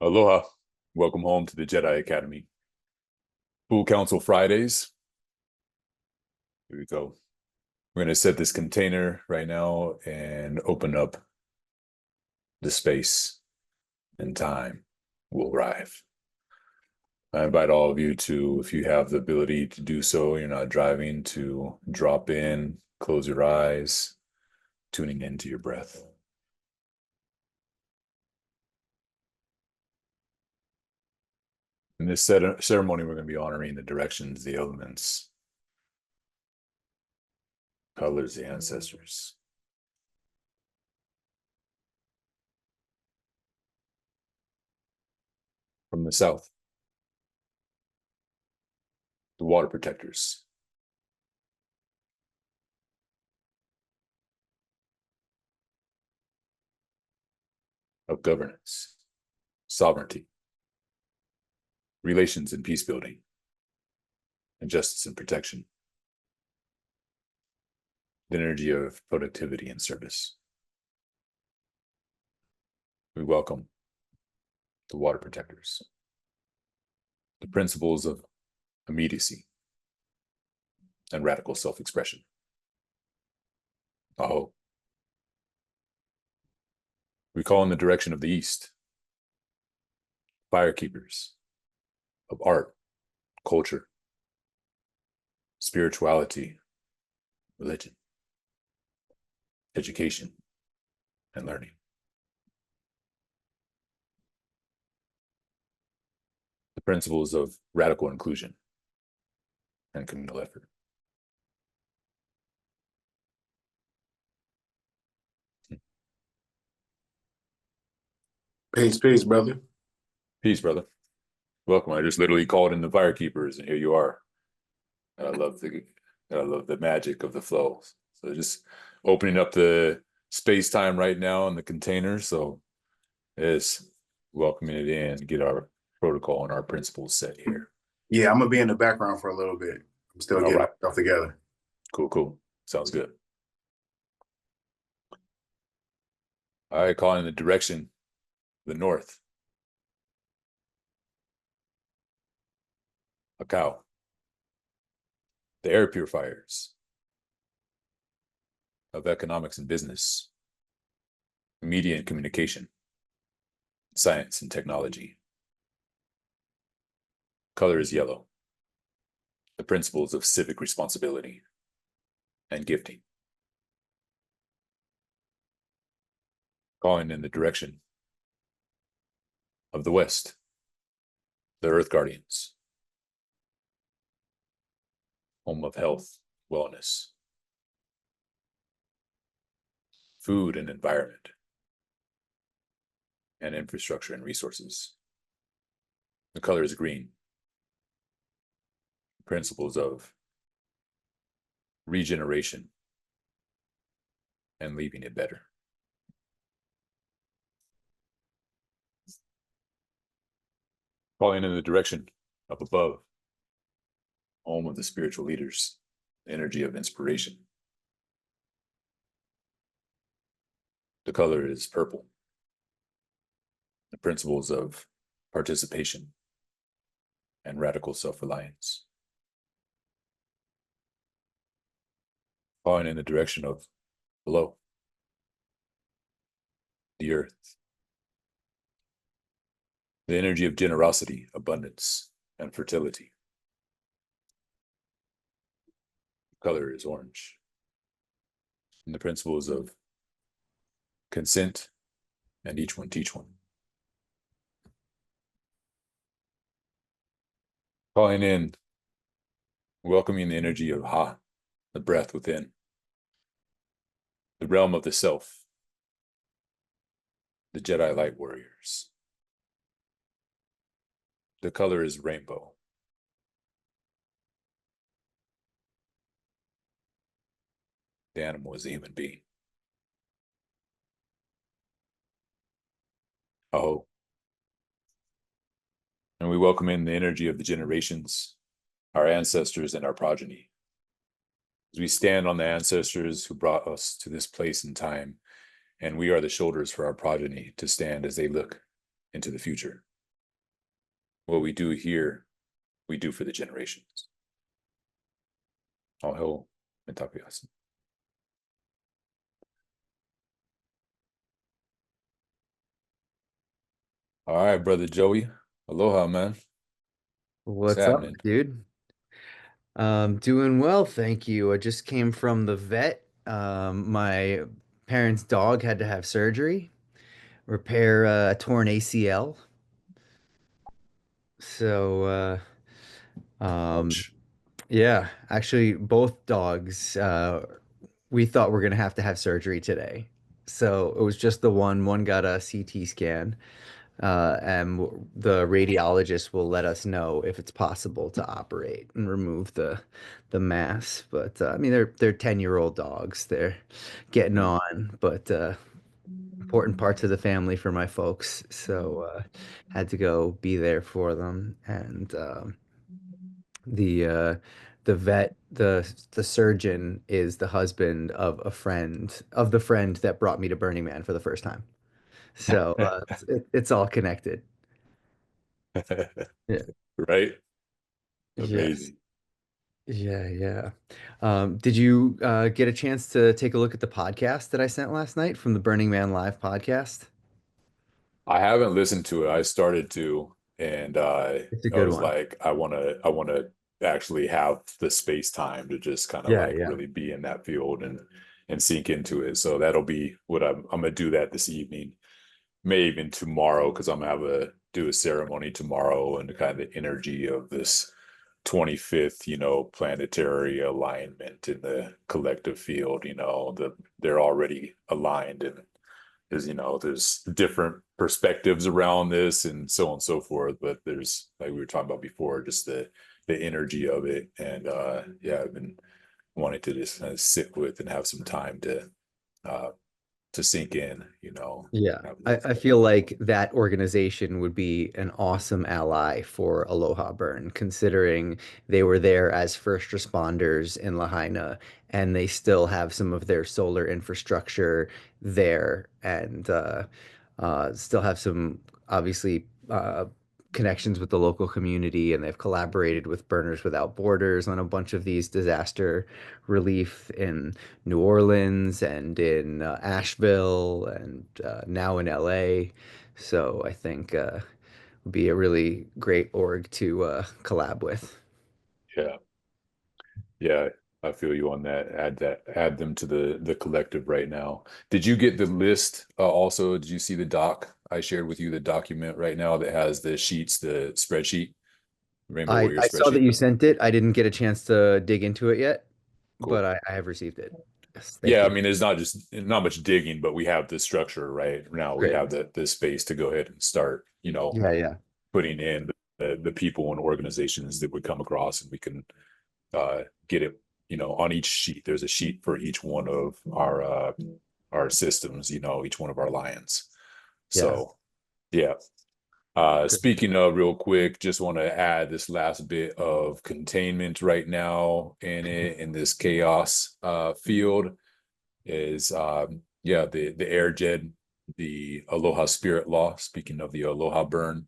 Aloha. Welcome home to the Jedi Academy. Full Council Fridays. Here we go. We're going to set this container right now and open up the space and time will arrive. I invite all of you to, if you have the ability to do so, you're not driving, to drop in, close your eyes, tuning into your breath. In this ceremony, we're going to be honoring the directions, the elements, colors, the ancestors. From the south, the water protectors. Of governance, sovereignty, relations and peace building, and justice and protection. The energy of productivity and service. We welcome the water protectors, the principles of immediacy and radical self-expression. Aho. We call in the direction of the East, firekeepers of art, culture, spirituality, religion, education, and learning. The principles of radical inclusion and communal effort. Peace, brother. Peace, brother. Welcome. I just literally called in the firekeepers, and here you are. I love the magic of the flow. So just opening up the space-time right now in the container. So it's welcoming it in, get our protocol and our principles set here. Yeah, I'm gonna be in the background for a little bit. I'm still getting stuff together. Cool. Sounds good. All right, calling in the direction, the north. A cow. The air purifiers of economics and business, media and communication, science and technology. Color is yellow. The principles of civic responsibility and gifting. Calling in the direction of the West, the Earth Guardians, home of health, wellness, food and environment, and infrastructure and resources. The color is green. Principles of regeneration and leaving it better. Calling in the direction of above, home of the spiritual leaders, the energy of inspiration. The color is purple. The principles of participation and radical self-reliance. Calling in the direction of below, the earth. The energy of generosity, abundance, and fertility. The color is orange. And the principles of consent and each one teach one. Calling in, welcoming the energy of Ha, the breath within. The realm of the self. The Jedi light warriors. The color is rainbow. The animal is a human being. Aho. And we welcome in the energy of the generations, our ancestors and our progeny. As we stand on the ancestors who brought us to this place and time, and we are the shoulders for our progeny to stand as they look into the future. What we do here, we do for the generations. All hail Mitapias. All right, brother Joey. Aloha, man. What's What's up, happening? dude? Doing well, thank you. I just came from the vet. My parents' dog had to have surgery, repair a torn ACL. So, Ouch. yeah, actually, both dogs, we thought we're gonna have to have surgery today. So it was just the one. One got a CT scan, and the radiologist will let us know if it's possible to operate and remove the mass. But I mean, they're 10-year-old dogs. They're getting Hmm. on, but important parts of the family for my folks. So had to go be there for them. And the uh, the vet, the surgeon is the husband of a friend of the friend that brought me to Burning Man for the first time. So it's all connected. Yeah. Right? Yes. Amazing. Yeah. Did you get a chance to take a look at the podcast that I sent last night from the Burning Man Live podcast? I haven't listened to it. I started to, and It's a I good was one. like, I want to actually have the space time to just kind of Yeah, like yeah. really be in that field and sink into it. So that'll be what I'm gonna do that this evening, may even tomorrow, because I'm gonna have a do a ceremony tomorrow and kind of the energy of this 25th, planetary alignment in the collective field. They're already aligned, and there's different perspectives around this and so on and so forth, but there's, like we were talking about before, just the energy of it. And yeah, I've been wanting to just kind of sit with and have some time uh to sink in, Yeah, have a I feel like that organization would be an awesome ally for Aloha Burn, considering they were there as first responders in Lahaina, and they still have some of their solar infrastructure there, and still have some obviously connections with the local community, and they've collaborated with Burners Without Borders on a bunch of these disaster relief in New Orleans and in Asheville and now in LA. So I think would be a really great org to collab with. yeah, yeah, I feel you on that. Add them to the collective right now. Did you get the list? Also, did you see the doc I shared with you, the document right now that has the sheets, the spreadsheet, Rainbow Warrior I saw that spreadsheet? you sent it. I didn't get a chance to dig into it yet, but Cool. I have received it. Yes, thank Yeah, I you. mean, there's not much digging, but we have the structure right now. We Great. have the space to go ahead and start, Yeah. putting in the people and organizations that we come across, and we can get it, on each sheet. There's a sheet for each one of our systems, each one of our lions. Yeah. So yeah. Speaking of real quick, just want to add this last bit of containment right now in this chaos field is yeah, the air jed, the aloha spirit law. Speaking of the aloha burn,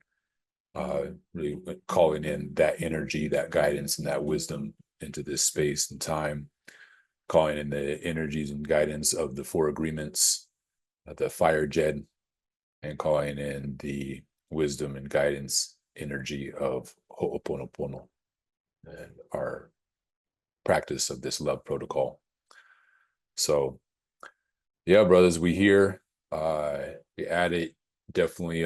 really calling in that energy, that guidance, and that wisdom into this space and time, calling in the energies and guidance of the four agreements, the fire jed, and calling in the wisdom and guidance energy of ho'oponopono and our practice of this love protocol. So yeah, brothers, we here. We added, definitely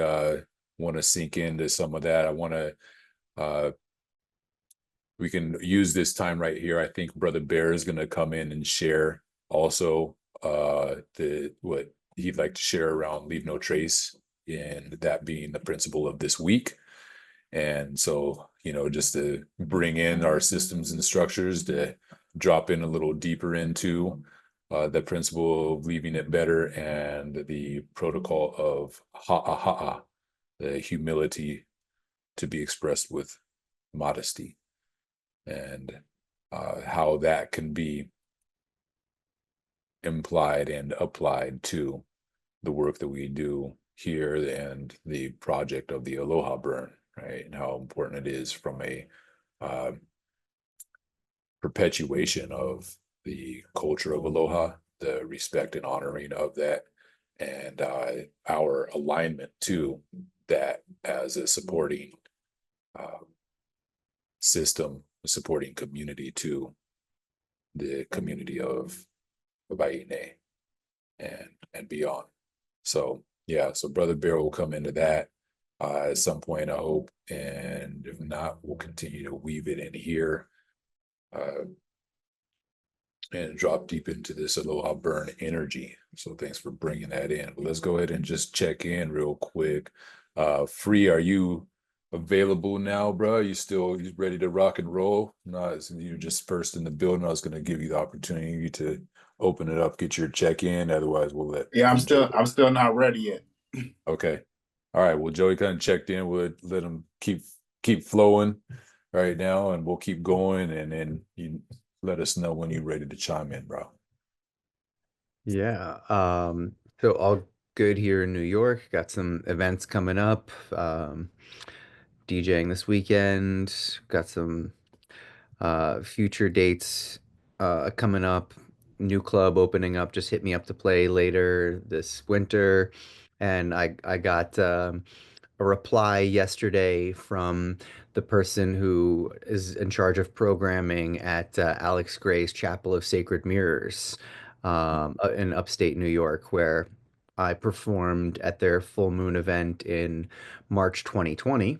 want to sink into some of that. I want to we can use this time right here. I think Brother Bear is going to come in and share also the what he'd like to share around leave no trace, and that being the principle of this week. And so, just to bring in our systems and structures to drop in a little deeper into the principle of leaving it better and the protocol of ha'a, the humility to be expressed with modesty, and how that can be implied and applied to the work that we do here and the project of the Aloha Burn, right? And how important it is from a perpetuation of the culture of Aloha, the respect and honoring of that, and our alignment to that as a supporting system, a supporting community to the community of Hawaii and beyond. So yeah, so Brother Bear will come into that at some point, I hope, and if not, we'll continue to weave it in here and drop deep into this Aloha Burn energy. So thanks for bringing that in. But let's go ahead and just check in real quick. Free, are you available now, bro? You ready to rock and roll? No, you're just first in the building. I was going to give you the opportunity to open it up, get your check in. Otherwise, we'll let. Yeah, I'm still not ready yet. Okay. All right. Well, Joey kind of checked in. We'll let him keep flowing right now, and we'll keep going. And then you let us know when you're ready to chime in, bro. Yeah. So all good here in New York. Got some events coming up. DJing this weekend. Got some future dates coming up. New club opening up. Just hit me up to play later this winter. And I got a reply yesterday from the person who is in charge of programming at Alex Gray's Chapel of Sacred Mirrors in upstate New York, where I performed at their full moon event in March 2020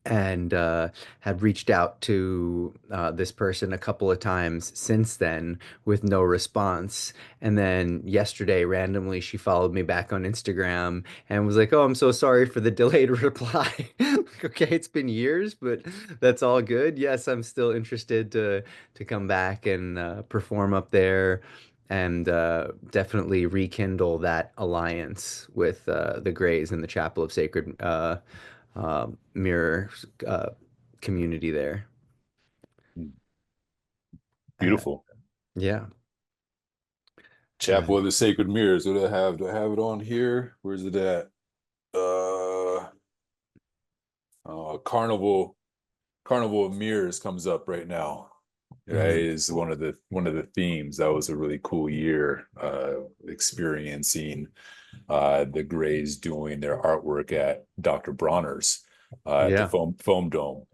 and had reached out to this person a couple of times since then with no response. And then yesterday, randomly, she followed me back on Instagram and was like, "Oh, I'm so sorry for the delayed reply." Like, okay, it's been years, but that's all good. Yes, I'm still interested to come back and perform up there. And definitely rekindle that alliance with the Greys and the Chapel of Sacred mirror uh, community there. Uh, Beautiful. yeah. Chapel of the Sacred Mirrors. What do I have? Do I have it on here? Where's it at? Carnival of Mirrors comes up right now. Right, is one of the themes. That was a really cool year experiencing the Greys doing their artwork at Dr. Bronner's at the Yeah. foam dome,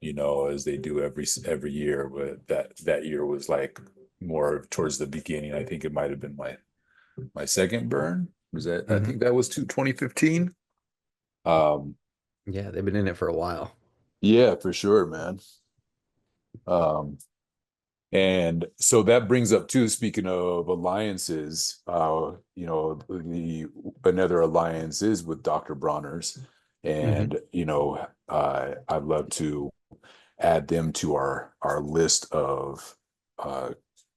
as they do every year. But that year was like more towards the beginning. I think it might have been my second burn. Was that I think that was 2015. Yeah, they've been in it for a while. Yeah, for sure, man. Um, And so that brings up too, speaking of alliances, the another alliance is with Dr. Bronner's. Hmm. And, I'd love to add them to our list of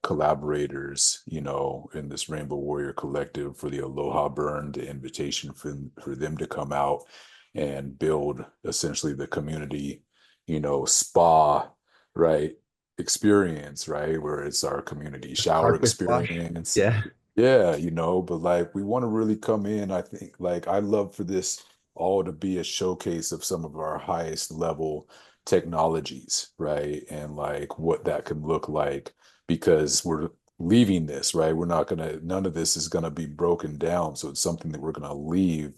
collaborators, in this Rainbow Warrior Collective for the Aloha Burn, the invitation for them to come out and build essentially the community, spa, right? Experience, right? Where it's our community shower Carpet wash. experience. Yeah. Yeah, but like we want to really come in. I think like I love for this all to be a showcase of some of our highest level technologies, right? And like what that can look like because we're leaving this, right? None of this is gonna be broken down. So it's something that we're gonna leave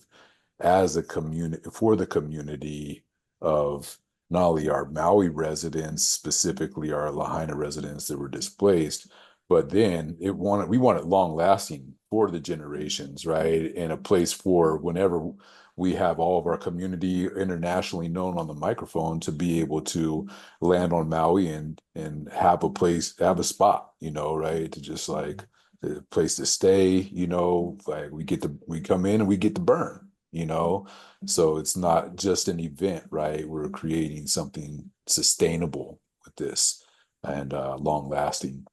as a community for the community of not only our Maui residents, specifically our Lahaina residents that were displaced, but then we want it long lasting for the generations, right? And a place for whenever we have all of our community internationally known on the microphone to be able to land on Maui and have a place, have a spot, right? To just like a place to stay, like we come in and we get to burn, so it's not just an event, right? We're creating something sustainable with this and long lasting.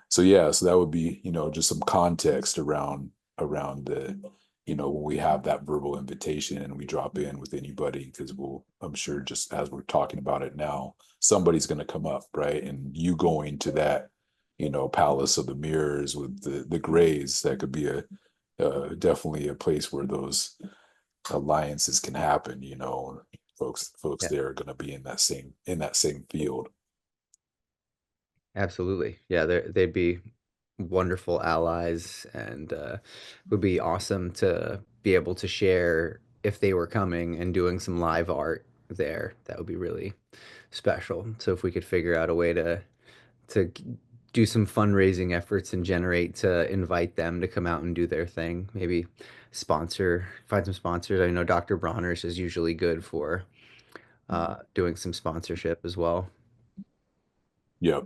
So yeah, so that would be, just some context around the, when we have that verbal invitation and we drop in with anybody, because I'm sure just as we're talking about it now, somebody's going to come up, right? And you going to that, Palace of the Mirrors with the Grays, that could be definitely a place where those alliances can happen. Folks Yeah, there are going to be in that same field. absolutely. Yeah, they'd be wonderful allies, and would be awesome to be able to share if they were coming and doing some live art there. That would be really special. So if we could figure out a way to do some fundraising efforts and generate to invite them to come out and do their thing, maybe find some sponsors. I know Dr. Bronner's is usually good for doing some sponsorship as well. Yeah.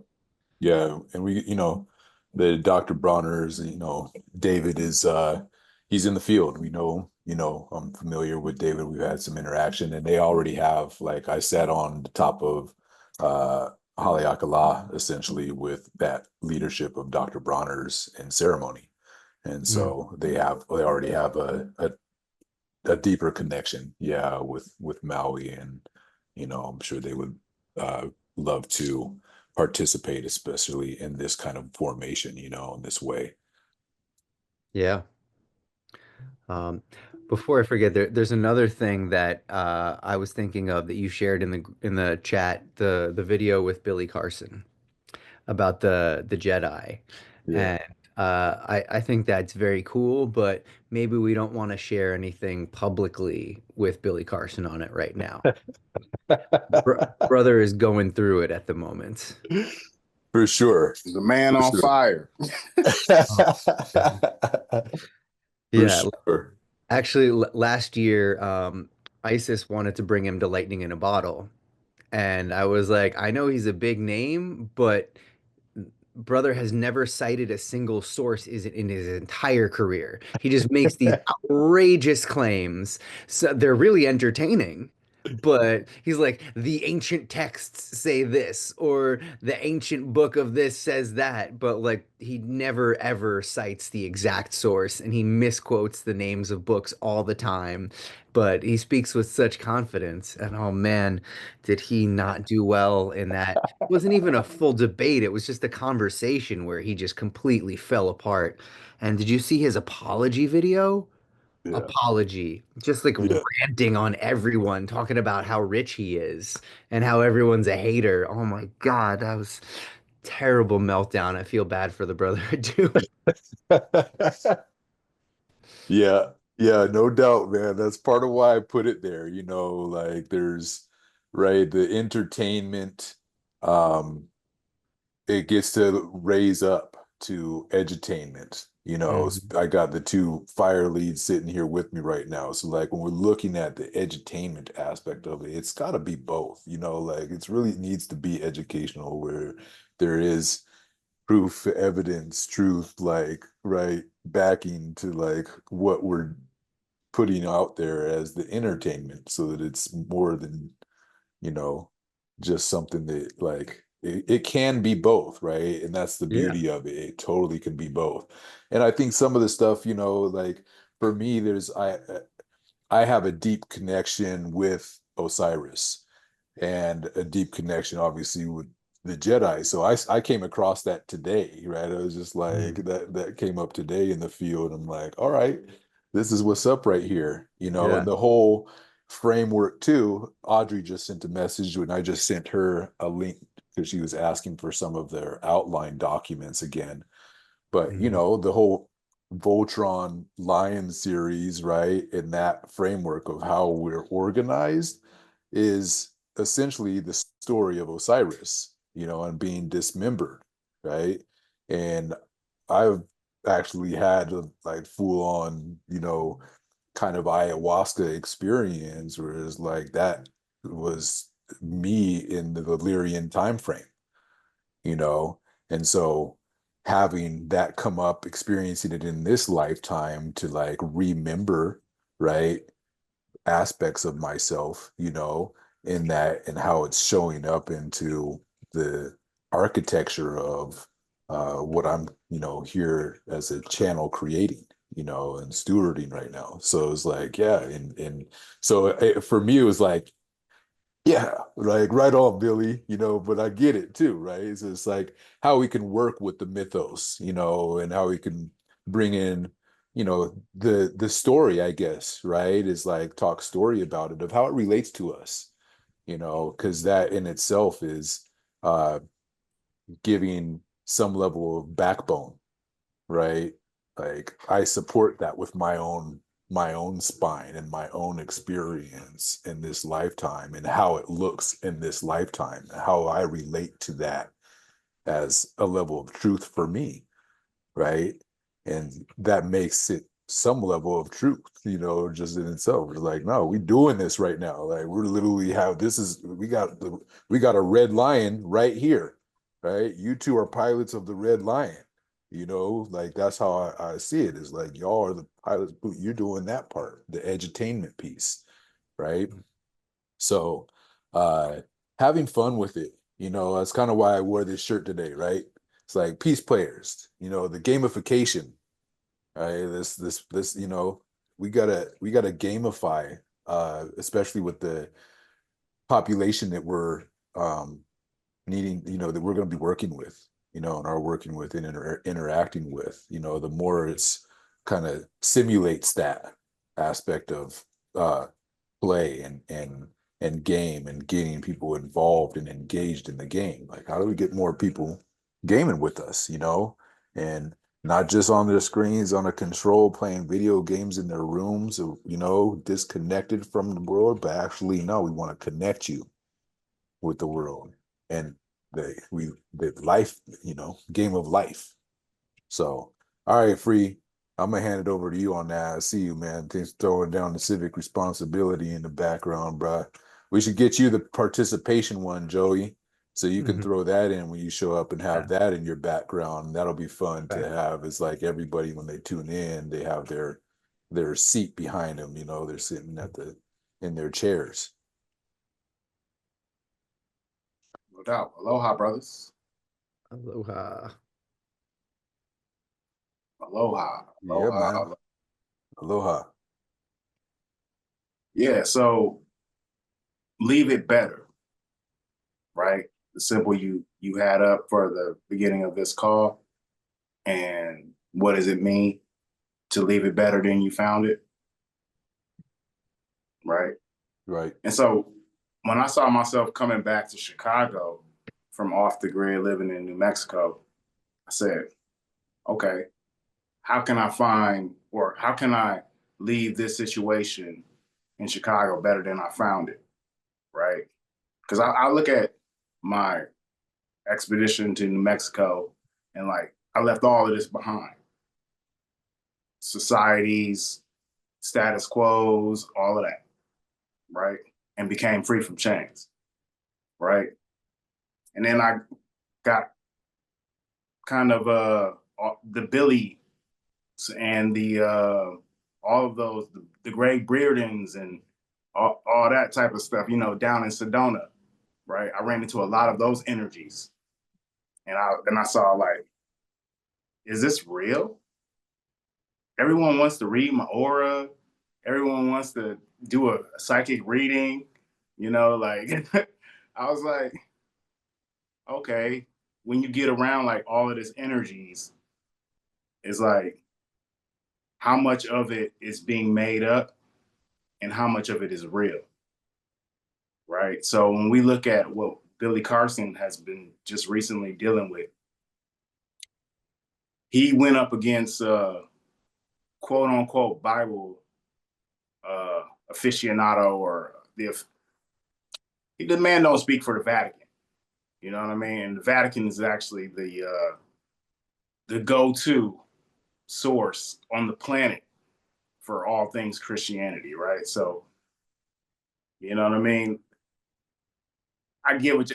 Yeah, and the Dr. Bronner's, David is he's in the field. I'm familiar with David. We've had some interaction, and they already have, like, I sat on the top of Haleakala essentially with that leadership of Dr. Bronner's in ceremony. And Mm. so they already have a deeper connection, yeah, with Maui, and I'm sure they would uh, love to participate, especially in this kind of formation, in this way. Yeah. Um, Before I forget, there's another thing that I was thinking of that you shared in the chat, the video with Billy Carson about the Jedi. Yeah. And I think that's very cool, but maybe we don't want to share anything publicly with Billy Carson on it right now. Brother is going through it at the moment. For sure. The man For on sure. fire. Oh, yeah. For Yeah, sure. actually, last year, ISIS wanted to bring him to Lightning in a Bottle. And I was like, I know he's a big name, but brother has never cited a single source is in his entire career. He just makes these outrageous claims. So they're really entertaining. But he's like, the ancient texts say this, or the ancient book of this says that. But like, he never ever cites the exact source, and he misquotes the names of books all the time. But he speaks with such confidence. And oh man, did he not do well in that? It wasn't even a full debate. It was just a conversation where he just completely fell apart. And did you see his apology video? Yeah. Apology, just like Yeah. ranting on everyone, talking about how rich he is and how everyone's a hater. Oh my God, that was terrible meltdown. I feel bad for the brother too. Yeah. Yeah, no doubt, man. That's part of why I put it there. Like, there's, right, the entertainment, um it gets to raise up to edutainment. Mhm. I got the two fire leads sitting here with me right now. So, like, when we're looking at the edutainment aspect of it, it's got to be both. Like, it's really needs to be educational, where there is proof, evidence, truth, like, right, backing to, like, what we're putting out there as the entertainment, so that it's more than, you know, just something that, like, it can be both, right? And that's the Yeah. beauty of it. It totally can be both. And I think some of the stuff, like, for me, I have a deep connection with Osiris, and a deep connection, obviously, with the Jedi. So I came across that today, right? I was just like, Mm. that came up today in the field. I'm like, all right, this is what's up right here, Yeah. and the whole framework too. Audrey just sent a message, and I just sent her a link because she was asking for some of their outline documents again. But Mhm. the whole Voltron Lion series, right? And that framework of how we're organized is essentially the story of Osiris, and being dismembered, right? And I've actually had a, like, full on, kind of ayahuasca experience, where it's like that was me in the Valyrian time frame, you know? And so having that come up, experiencing it in this lifetime to, like, remember, right, aspects of myself, in that, and how it's showing up into the architecture of what I'm, here as a channel creating, and stewarding right now. So it's like, yeah, and so for me, it was like, yeah, like, right on, Billy, but I get it too, right? It's like how we can work with the mythos, and how we can bring in the story, I guess, right, is like talk story about it of how it relates to us, because that in itself is uh giving some level of backbone, right? Like I support that with my own spine and my own experience in this lifetime and how it looks in this lifetime, how I relate to that as a level of truth for me, right? And that makes it some level of truth, just in itself. It's like, no, we doing this right now. Like we're literally we got a red lion right here, right? You two are pilots of the red lion. Like that's how I see it. Is like y'all are the pilots, but you're doing that part, the edutainment piece, right? So having fun with it, that's kind of why I wore this shirt today, right? It's like peace players, the gamification, right? This, we gotta gamify, especially with the population that we're needing, that we're going to be working with, and are working with and interacting with, the more it's kind of simulates that aspect of uh play and game and getting people involved and engaged in the game. Like, how do we get more people gaming with us, and not just on their screens, on a control, playing video games in their rooms, or, disconnected from the world, but actually, no, we want to connect you with the world and the life, game of life. So, all right, Free, I'm gonna hand it over to you on that. I see you, man. Thanks for throwing down the civic responsibility in the background, bro. We should get you the participation one, Joey, so you can Mhm. throw that in when you show up and have Yeah. that in your background. That'll be fun to Right. have. It's like everybody when they tune in, they have their seat behind them. They're sitting in their chairs. No doubt. Aloha, brothers. Aloha. Aloha. Yeah, Aloha. man. Aloha. Yeah, so leave it better, right? The symbol you had up for the beginning of this call. And what does it mean to leave it better than you found it? Right. Right. And so when I saw myself coming back to Chicago from off the grid living in New Mexico, I said, okay, how can I find or how can I leave this situation in Chicago better than I found it? Right. Because I look at my expedition to New Mexico and like I left all of this behind. Societies, status quos, all of that, right? And became free from chains, right? And then I got kind of the Billy and the all of those the Greg Breardens and all that type of stuff, down in Sedona, right? I ran into a lot of those energies, and I saw like, is this real? Everyone wants to read my aura. Everyone wants to do a psychic reading, like I was like, okay, when you get around like all of this energies, it's like how much of it is being made up and how much of it is real, right? So when we look at what Billy Carson has been just recently dealing with, he went up against quote unquote Bible aficionado or the man don't speak for the Vatican. You know what I mean? And the Vatican is actually the go-to source on the planet for all things Christianity, right? So, you know what I mean? I get with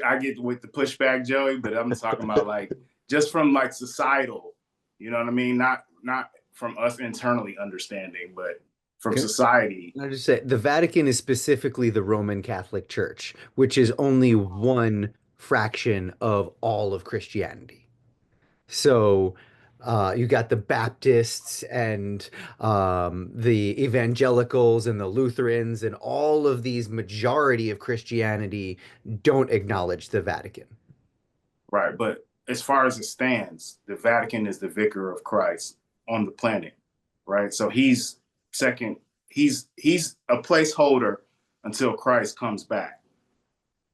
the pushback, Joey, but I'm talking about like just from like societal, you know what I mean? Not from us internally understanding, but from Can, society. can I just say the Vatican is specifically the Roman Catholic Church, which is only one fraction of all of Christianity. So you got the Baptists and the evangelicals and the Lutherans and all of these majority of Christianity don't acknowledge the Vatican. Right. But as far as it stands, the Vatican is the vicar of Christ on the planet, right? So he's second, he's a placeholder until Christ comes back,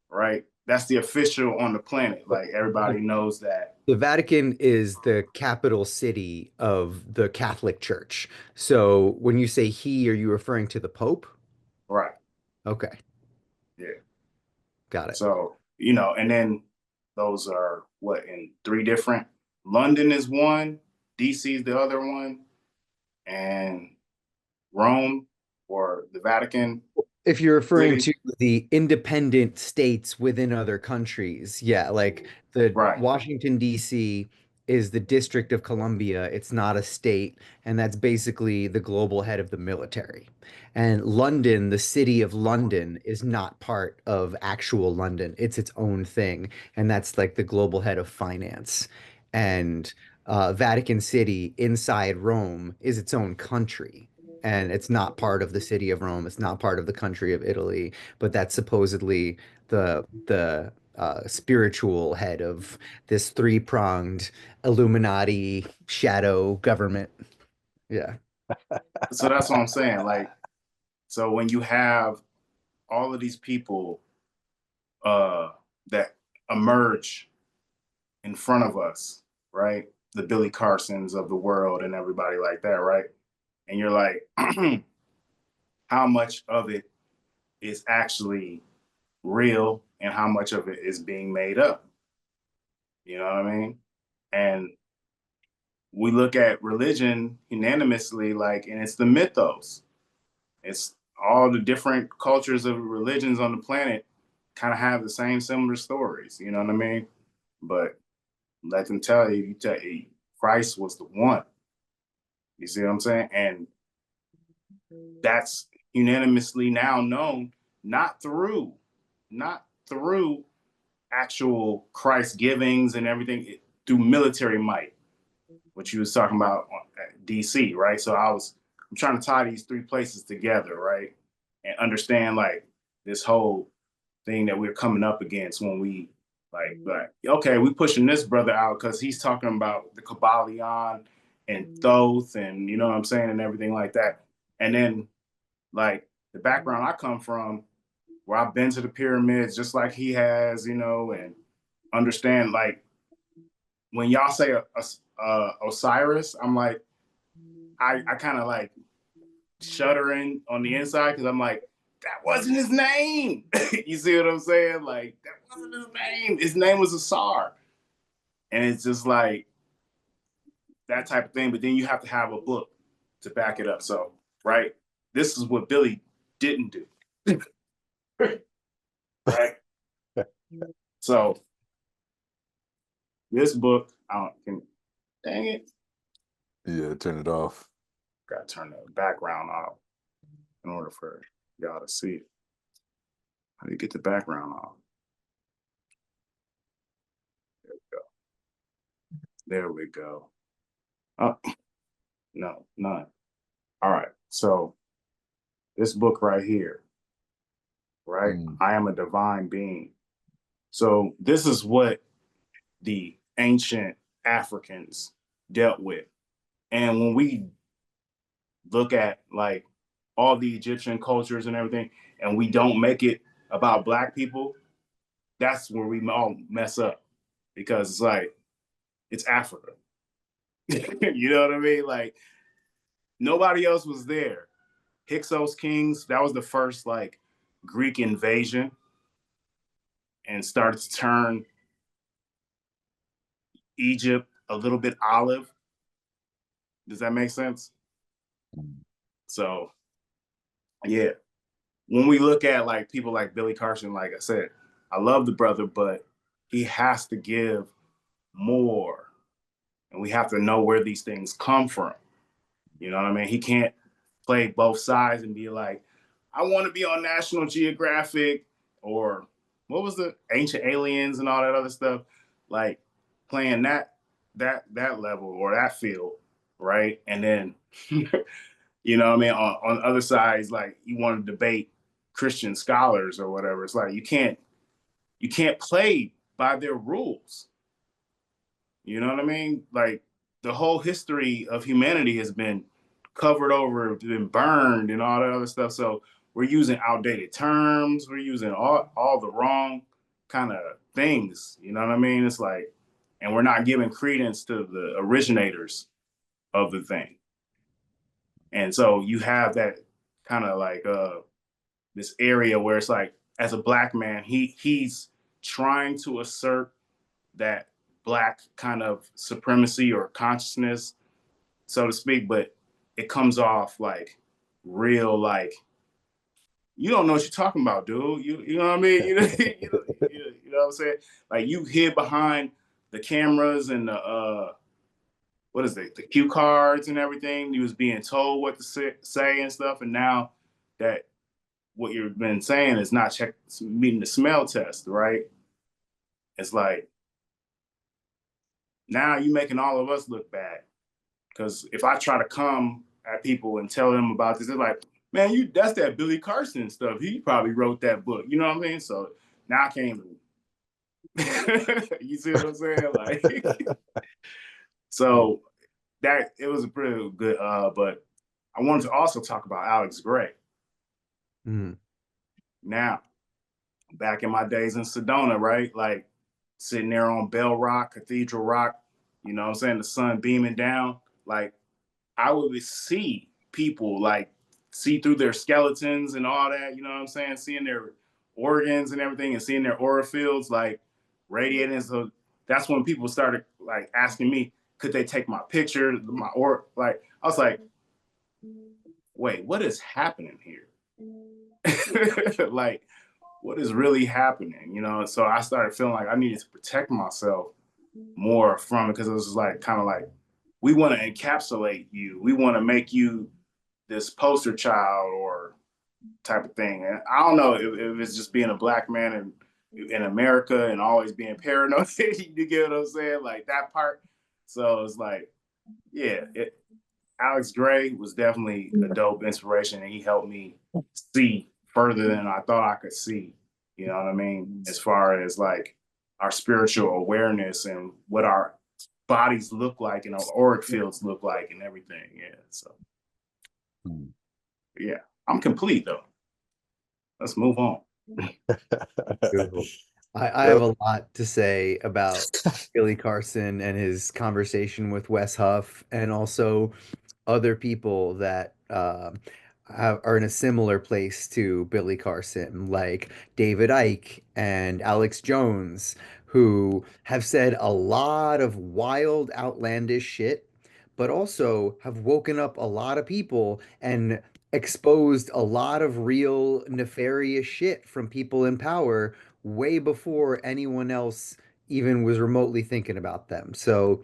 right? That's the official on the planet. Like everybody knows that. The Vatican is the capital city of the Catholic Church. So when you say he, are you referring to the Pope? Right. Okay, Yeah. got it. So, you know, and then those are what in three different, London is one, DC is the other one, and Rome or the Vatican If you're referring City. to the independent states within other countries, yeah, like the Right. Washington, D.C. is the District of Columbia. It's not a state, and that's basically the global head of the military. And London, the city of London, is not part of actual London. It's its own thing, and that's like the global head of finance. And Vatican City inside Rome is its own country, and it's not part of the city of Rome. It's not part of the country of Italy, but that's supposedly the spiritual head of this three-pronged Illuminati shadow government. Yeah. So that's what I'm saying. Like, so when you have all of these people that emerge in front of us, right? The Billy Carsons of the world and everybody like that, right? And you're like, how much of it is actually real and how much of it is being made up? You know what I mean? And we look at religion unanimously, like, and it's the mythos. It's all the different cultures of religions on the planet kind of have the same similar stories. You know what I mean? But let them tell you, Christ was the one. You see what I'm saying? And that's unanimously now known, not through, not through actual Christ givings and everything, through military might, what you was talking about at DC, right? So I'm trying to tie these three places together, right? And understand like this whole thing that we're coming up against when we like okay, we pushing this brother out because he's talking about the Kabbalion and Thoth and you know what I'm saying and everything like that. And then like the background I come from, where I've been to the pyramids just like he has, you know, and understand like when y'all say Osiris, I'm like, I kind of like shuddering on the inside because I'm like, that wasn't his name. You see what I'm saying? Like, that wasn't his name. His name was Asar. And it's just like that type of thing. But then you have to have a book to back it up. So, right? This is what Billy didn't do. Right? So, this book, dang it. Yeah, turn it off. Got to turn the background off in order for y'all to see it. How do you get the background off? There we go. Oh, no, none. All right. So this book right here, right? I am a divine being. So this is what the ancient Africans dealt with. And when we look at like all the Egyptian cultures and everything, and we don't make it about Black people, that's where we all mess up because it's like, it's Africa. You know what I mean? Like, nobody else was there. Hyksos kings, that was the first like Greek invasion and started to turn Egypt a little bit olive. Does that make sense? So, yeah. When we look at like people like Billy Carson, like I said, I love the brother, but he has to give more. And we have to know where these things come from. You know what I mean? He can't play both sides and be like, I want to be on National Geographic or what was the Ancient Aliens and all that other stuff, like playing that level or that field, right? And then, you know what I mean? On other sides, like you want to debate Christian scholars or whatever. It's like you can't play by their rules. You know what I mean? Like the whole history of humanity has been covered over, been burned, and all that other stuff. So we're using outdated terms. We're using all the wrong kind of things. You know what I mean? It's like, and we're not giving credence to the originators of the thing. And so you have that kind of like this area where it's like, as a black man, he's trying to assert that black kind of supremacy or consciousness, so to speak, but it comes off like real, like, you don't know what you're talking about, dude. You know what I mean? You know what I'm saying? Like, you hid behind the cameras and the what is it, the cue cards and everything. You was being told what to say and stuff, and now that what you've been saying is not meeting the smell test, right? It's like, now you're making all of us look bad. Because if I try to come at people and tell them about this, they're like, man, that's that Billy Carson stuff. He probably wrote that book. You know what I mean? So now I can't even. You see what I'm saying? Like, so that it was a pretty good. But I wanted to also talk about Alex Gray. Mm. Now, back in my days in Sedona, right? Like, sitting there on Bell Rock, Cathedral Rock, you know what I'm saying? The sun beaming down. Like, I would see people, like, see through their skeletons and all that, you know what I'm saying? Seeing their organs and everything, and seeing their aura fields like radiating. So that's when people started like asking me, could they take my picture, like, I was like, wait, what is happening here? Like, what is really happening? You know? So I started feeling like I needed to protect myself more from it, because it was just like, kind of like, we want to encapsulate you. We want to make you this poster child or type of thing. And I don't know if it's just being a black man in America and always being paranoid. You get what I'm saying? Like, that part. So it's like, yeah, Alex Gray was definitely a dope inspiration, and he helped me see further than I thought I could see. You know what I mean? As far as like our spiritual awareness and what our bodies look like and our auric fields look like and everything. Yeah. So yeah, I'm complete though. Let's move on. Beautiful. I have a lot to say about Billy Carson and his conversation with Wes Huff, and also other people that are in a similar place to Billy Carson, like David Icke and Alex Jones, who have said a lot of wild, outlandish shit, but also have woken up a lot of people and exposed a lot of real nefarious shit from people in power way before anyone else even was remotely thinking about them. So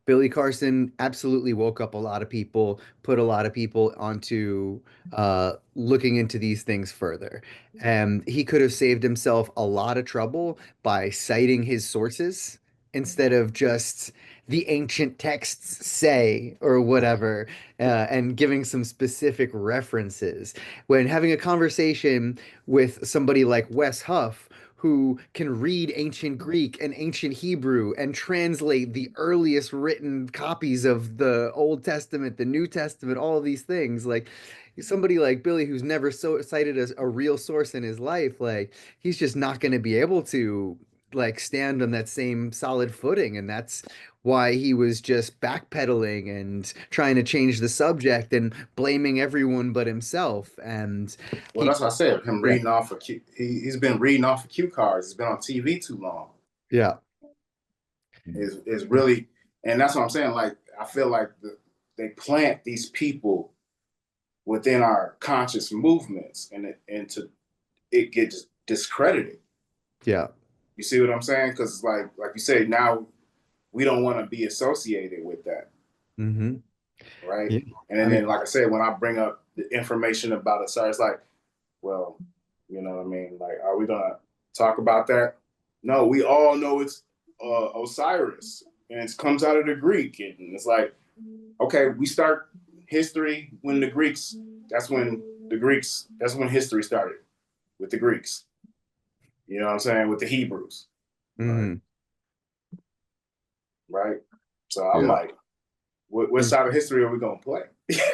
Billy Carson absolutely woke up a lot of people, put a lot of people onto looking into these things further. And he could have saved himself a lot of trouble by citing his sources instead of just the ancient texts say or whatever, and giving some specific references. When having a conversation with somebody like Wes Huff, who can read ancient Greek and ancient Hebrew and translate the earliest written copies of the Old Testament, the New Testament, all of these things. Like, somebody like Billy, who's never so cited as a real source in his life, like, he's just not going to be able to like stand on that same solid footing. And that's why he was just backpedaling and trying to change the subject and blaming everyone but himself. And Well, that's what I said. Him yeah, reading off of he's been reading off of cue cards. He's been on TV too long. yeah. Is really, and that's what I'm saying. Like, I feel like they plant these people within our conscious movements, and it gets discredited. Yeah. You see what I'm saying? Because like you say, now we don't want to be associated with that, Mm-hmm. right? Yeah. And then, like I said, when I bring up the information about it, so it's like, well, you know what I mean? Like, are we gonna talk about that? No, we all know it's Osiris, and it comes out of the Greek, and it's like, okay, we start history when the Greeks. That's when history started with the Greeks. You know what I'm saying? With the Hebrews, Mm-hmm. right? So I'm Yeah. like, What side of history are we gonna play?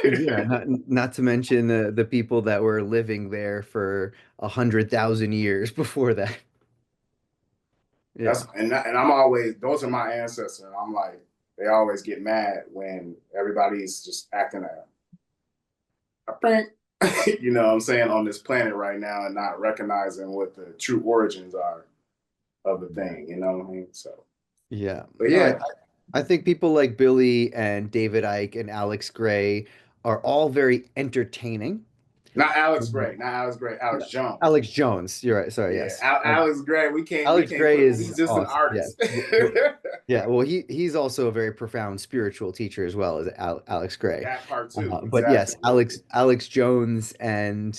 Yeah, not to mention the people that were living there for 100,000 years before that. Yeah. And I'm always, those are my ancestors. And I'm like, they always get mad when everybody's just acting a prank, you know what I'm saying, on this planet right now and not recognizing what the true origins are of the thing, you know what I mean? So, Yeah. but No, yeah, I think people like Billy and David Icke and Alex Gray are all very entertaining. not Alex Mhm. Gray, not Alex Gray, Alex Jones. Alex Jones, you're right. Sorry, Yeah, yes. Alex Gray, we Alex can't Gray put, is he's just an awesome. Yes. artist. Yeah, well, he's also a very profound spiritual teacher as well as Alex Gray. That part too, But yes, exactly. Yeah. Alex Jones and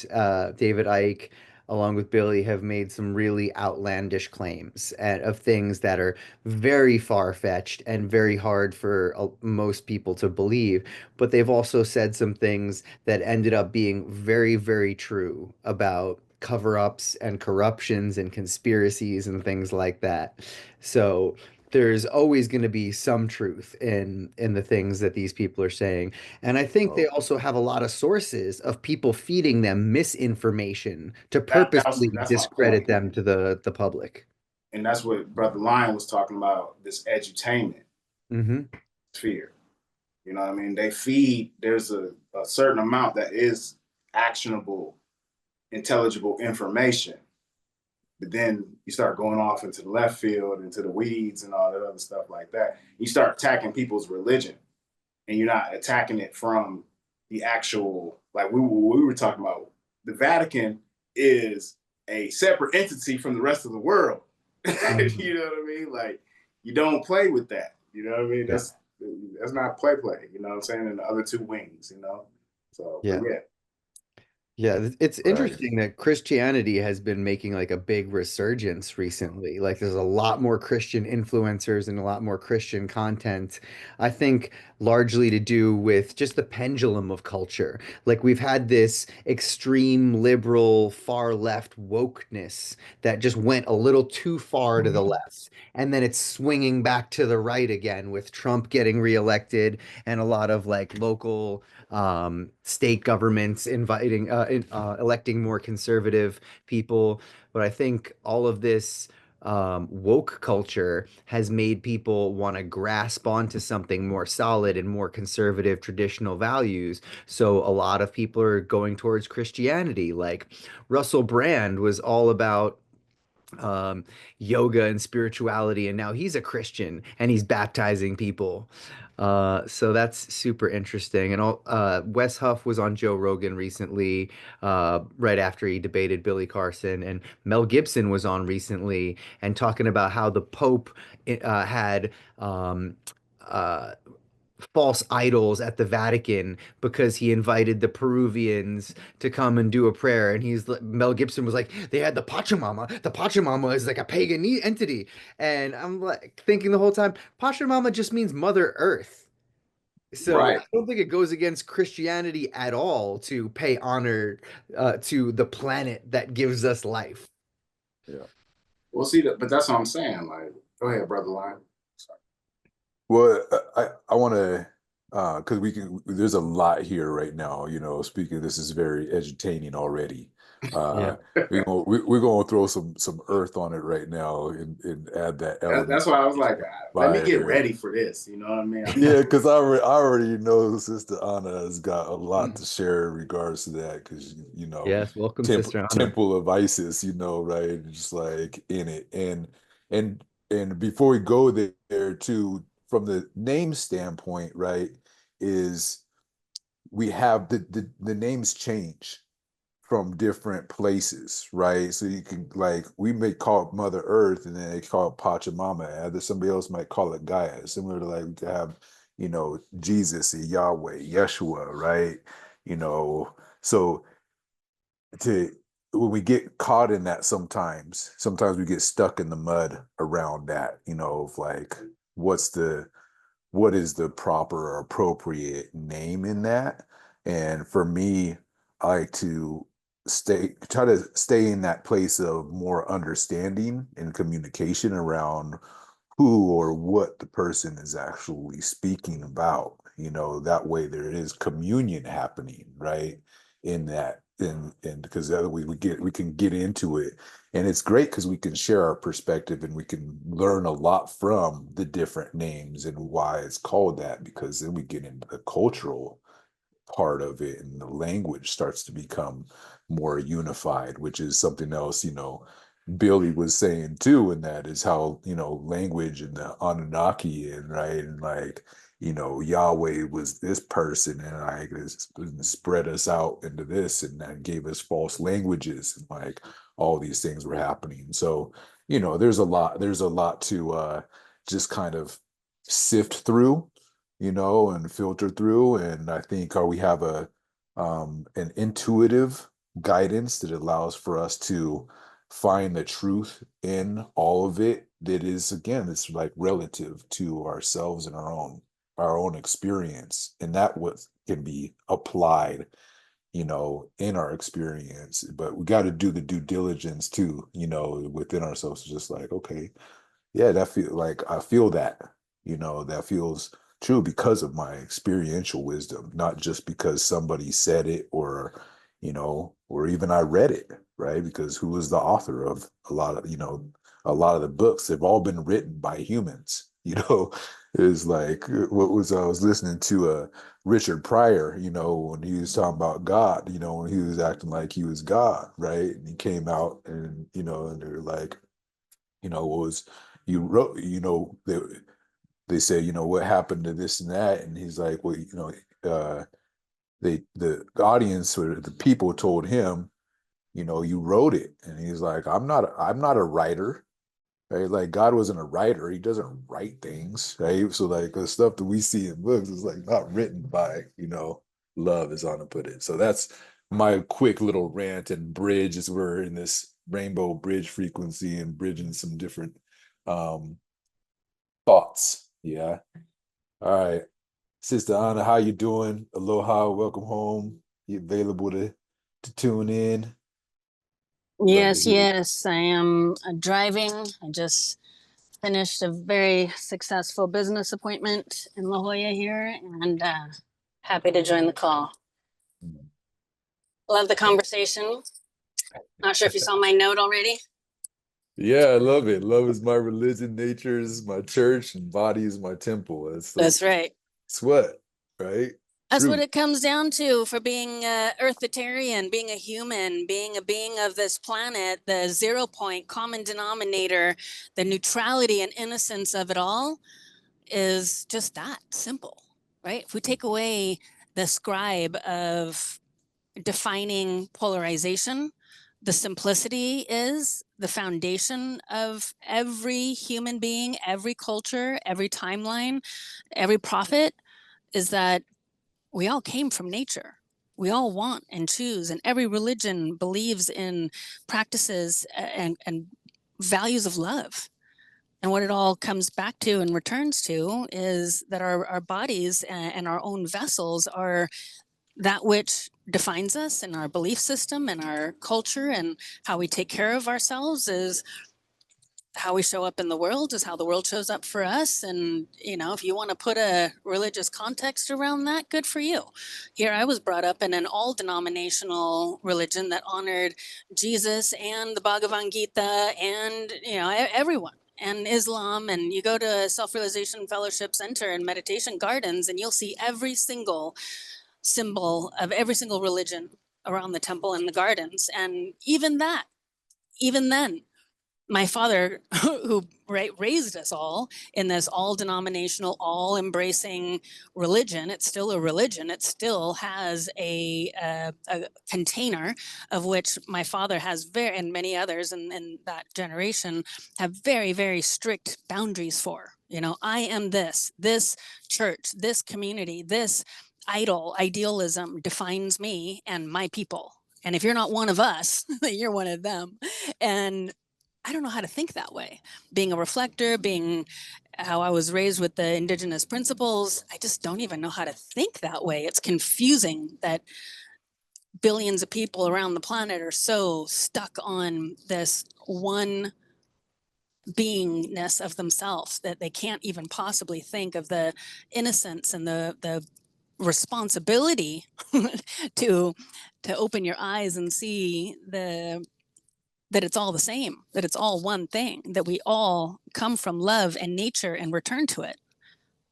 David Icke, along with Billy, have made some really outlandish claims of things that are very far-fetched and very hard for most people to believe. But they've also said some things that ended up being very, very true about cover-ups and corruptions and conspiracies and things like that. So there's always going to be some truth in the things that these people are saying. And I think they Oh, also have a lot of sources of people feeding them misinformation to purposely That's my discredit point. them to the public. And that's what Brother Lion was talking about, this edutainment Hmm. sphere. You know what I mean? They feed, there's a certain amount that is actionable, intelligible information. But then you start going off into the left field, into the weeds and all that other stuff like that. You start attacking people's religion and you're not attacking it from the actual, like we were talking about. The Vatican is a separate entity from the rest of the world. Hmm. You know what I mean? Like, you don't play with that. You know what I mean? Yeah. That's not play. You know what I'm saying? And the other two wings. You know. So, but Yeah. yeah, Yeah, it's right. interesting that Christianity has been making like a big resurgence recently. Like there's a lot more Christian influencers and a lot more Christian content. I think largely to do with just the pendulum of culture. Like we've had this extreme liberal far left wokeness that just went a little too far to the left. And then it's swinging back to the right again with Trump getting reelected and a lot of like local state governments electing more conservative people. But I think all of this woke culture has made people want to grasp onto something more solid and more conservative traditional values. So a lot of people are going towards Christianity. Like Russell Brand was all about um, yoga and spirituality, and now he's a Christian and he's baptizing people. So that's super interesting. And Wes Huff was on Joe Rogan recently, right after he debated Billy Carson, and Mel Gibson was on recently and talking about how the Pope had um, uh, false idols at the Vatican because he invited the Peruvians to come and do a prayer. And Mel Gibson was like, they had the Pachamama. The Pachamama is like a pagan entity. And I'm like thinking the whole time, Pachamama just means Mother Earth. So right. I don't think it goes against Christianity at all to pay honor to the planet that gives us life. Yeah. We'll see that, but that's what I'm saying. Like, go ahead, Brother Lion. Sorry. Well, I want to because there's a lot here right now. Speaking, this is very entertaining already. Yeah. Uh, we're gonna throw some earth on it right now and add that element That's why I was like, let me get fire. ready for this. You know what I mean? Yeah, because I already know Sister Anna has got a lot to share in regards to that. Because Yes. Welcome, Temple Sister Anna. Temple of Isis, right? Just like in it, and and before we go there too, from the name standpoint, right, is we have the names change from different places, right? So you can like we may call it Mother Earth, and then they call it Pachamama. Other somebody else might call it Gaia. Similar to like we could have, Jesus, Yahweh, Yeshua, right? So to when we get caught in that sometimes we get stuck in the mud around that, of like what's the what is the proper or appropriate name in that. And for me, I like to try to stay in that place of more understanding and communication around who or what the person is actually speaking about, that way there is communion happening, right? In that, and because the other way we can get into it, and it's great because we can share our perspective and we can learn a lot from the different names and why it's called that, because then we get into the cultural part of it and the language starts to become more unified, which is something else, Billy was saying too, and that is how, language and the Anunnaki and right, and like, Yahweh was this person and like this spread us out into this and that gave us false languages and like all these things were happening. So, there's a lot to just kind of sift through, and filter through. And I think we have an intuitive guidance that allows for us to find the truth in all of it, that is, again, it's like relative to ourselves and our own experience, and that what can be applied, in our experience. But we got to do the due diligence too, within ourselves, just like, okay, yeah, that feel like I feel that, that feels true because of my experiential wisdom, not just because somebody said it or even I read it, right? Because who is the author of a lot of the books? They've all been written by humans, is like what was I was listening to Richard Pryor, when he was talking about God, when he was acting like he was God, right? And he came out and, and they're like, what was you wrote, they say, what happened to this and that? And he's like, well, the audience or the people told him, you wrote it. And he's like, I'm not a writer, right? Like God wasn't a writer. He doesn't write things, right? So like the stuff that we see in books is like not written by, love, as Anna put it. So that's my quick little rant and bridge, as we're in this rainbow bridge frequency and bridging some different um thoughts. Yeah. All right. Sister Anna, how you doing? Aloha, welcome home. You available to tune in? Love to Yes, hear. yes, I am driving. I just finished a very successful business appointment in La Jolla here and happy to join the call. Love the conversation. Not sure if you saw my note already. Yeah, I love it. Love is my religion, nature is my church, and body is my temple. That's right. It's what, right? That's what True. it comes down to for being earthitarian, being a human, being a being of this planet, the 0 point common denominator, the neutrality and innocence of it all is just that simple, right? If we take away the scribe of defining polarization, the simplicity is the foundation of every human being, every culture, every timeline, every prophet, is that we all came from nature. We all want and choose, and every religion believes in practices and values of love. And what it all comes back to and returns to is that our bodies and our own vessels are that which defines us, and our belief system and our culture and how we take care of ourselves is how we show up in the world, is how the world shows up for us. And, if you want to put a religious context around that, good for you. Here, I was brought up in an all denominational religion that honored Jesus and the Bhagavad Gita and, everyone. And Islam, and you go to a Self-Realization Fellowship Center and Meditation Gardens, and you'll see every single symbol of every single religion around the temple and the gardens. And even then, my father, who raised us all in this all denominational, all embracing religion, it's still a religion. It still has a container of which my father has and many others in that generation have very, very strict boundaries for. I am this church, this community, this idealism defines me and my people. And if you're not one of us, you're one of them. And I don't know how to think that way. Being a reflector, being how I was raised with the indigenous principles, I just don't even know how to think that way. It's confusing that billions of people around the planet are so stuck on this one beingness of themselves, that they can't even possibly think of the innocence and the responsibility to open your eyes and see that it's all the same, that it's all one thing, that we all come from love and nature and return to it.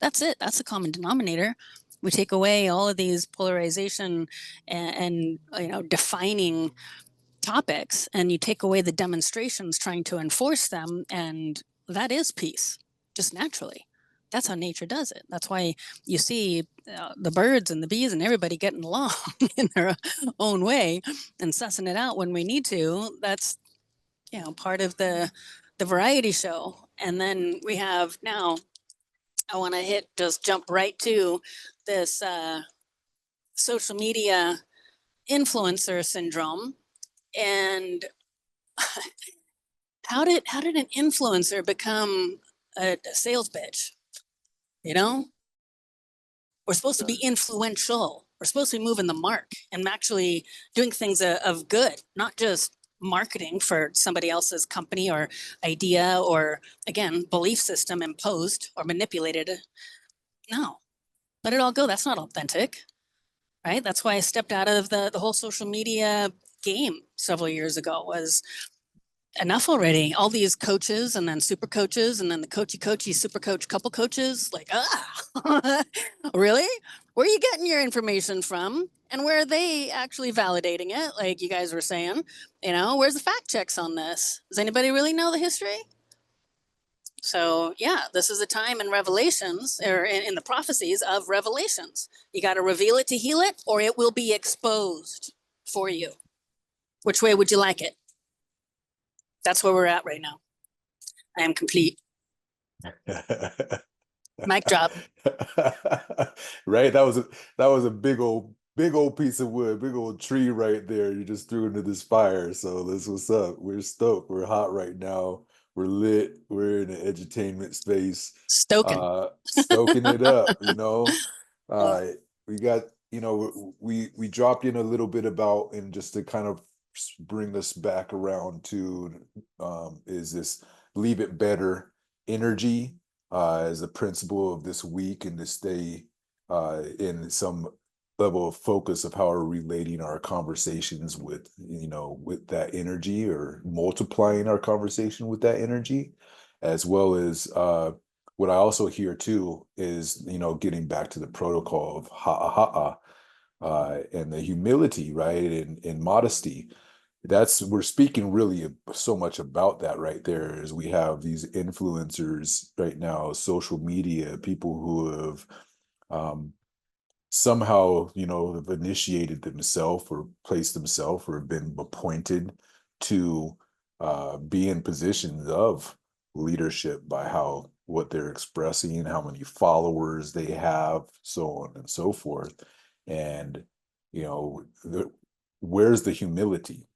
That's it. That's the common denominator. We take away all of these polarization and defining topics, and you take away the demonstrations trying to enforce them, and that is peace, just naturally. That's how nature does it. That's why you see the birds and the bees and everybody getting along in their own way and sussing it out when we need to. That's part of the variety show. And then we have now, I want to just jump right to this social media influencer syndrome. And how did an influencer become a sales bitch? We're supposed to be influential. We're supposed to be moving the mark and actually doing things of good, not just marketing for somebody else's company or idea or, again, belief system imposed or manipulated. No, let it all go. That's not authentic, right? That's why I stepped out of the whole social media game several years ago. Was enough already. All these coaches and then super coaches and then the coachy super coach couple coaches, like, really? Where are you getting your information from? And where are they actually validating it? Like you guys were saying, where's the fact checks on this? Does anybody really know the history? So yeah, this is a time in Revelations, or in the prophecies of Revelations. You got to reveal it to heal it, or it will be exposed for you. Which way would you like it? That's where we're at right now. I am complete. Mic drop. Right, that was a big old piece of wood, big old tree right there. You just threw into this fire. So that's what's up. We're stoked. We're hot right now. We're lit. We're in the edutainment space. Stoking. Stoking it up. We got, we dropped in a little bit about, and just to kind of bring us back around to is this leave it better energy as a principle of this week, and to stay in some level of focus of how we're relating our conversations with that energy, or multiplying our conversation with that energy, as well as what I also hear too is getting back to the protocol of ha'a and the humility, right, and modesty. We're speaking really so much about that right there, as we have these influencers right now, social media, people who have somehow have initiated themselves or placed themselves or have been appointed to be in positions of leadership by what they're expressing, how many followers they have, so on and so forth. And where's the humility?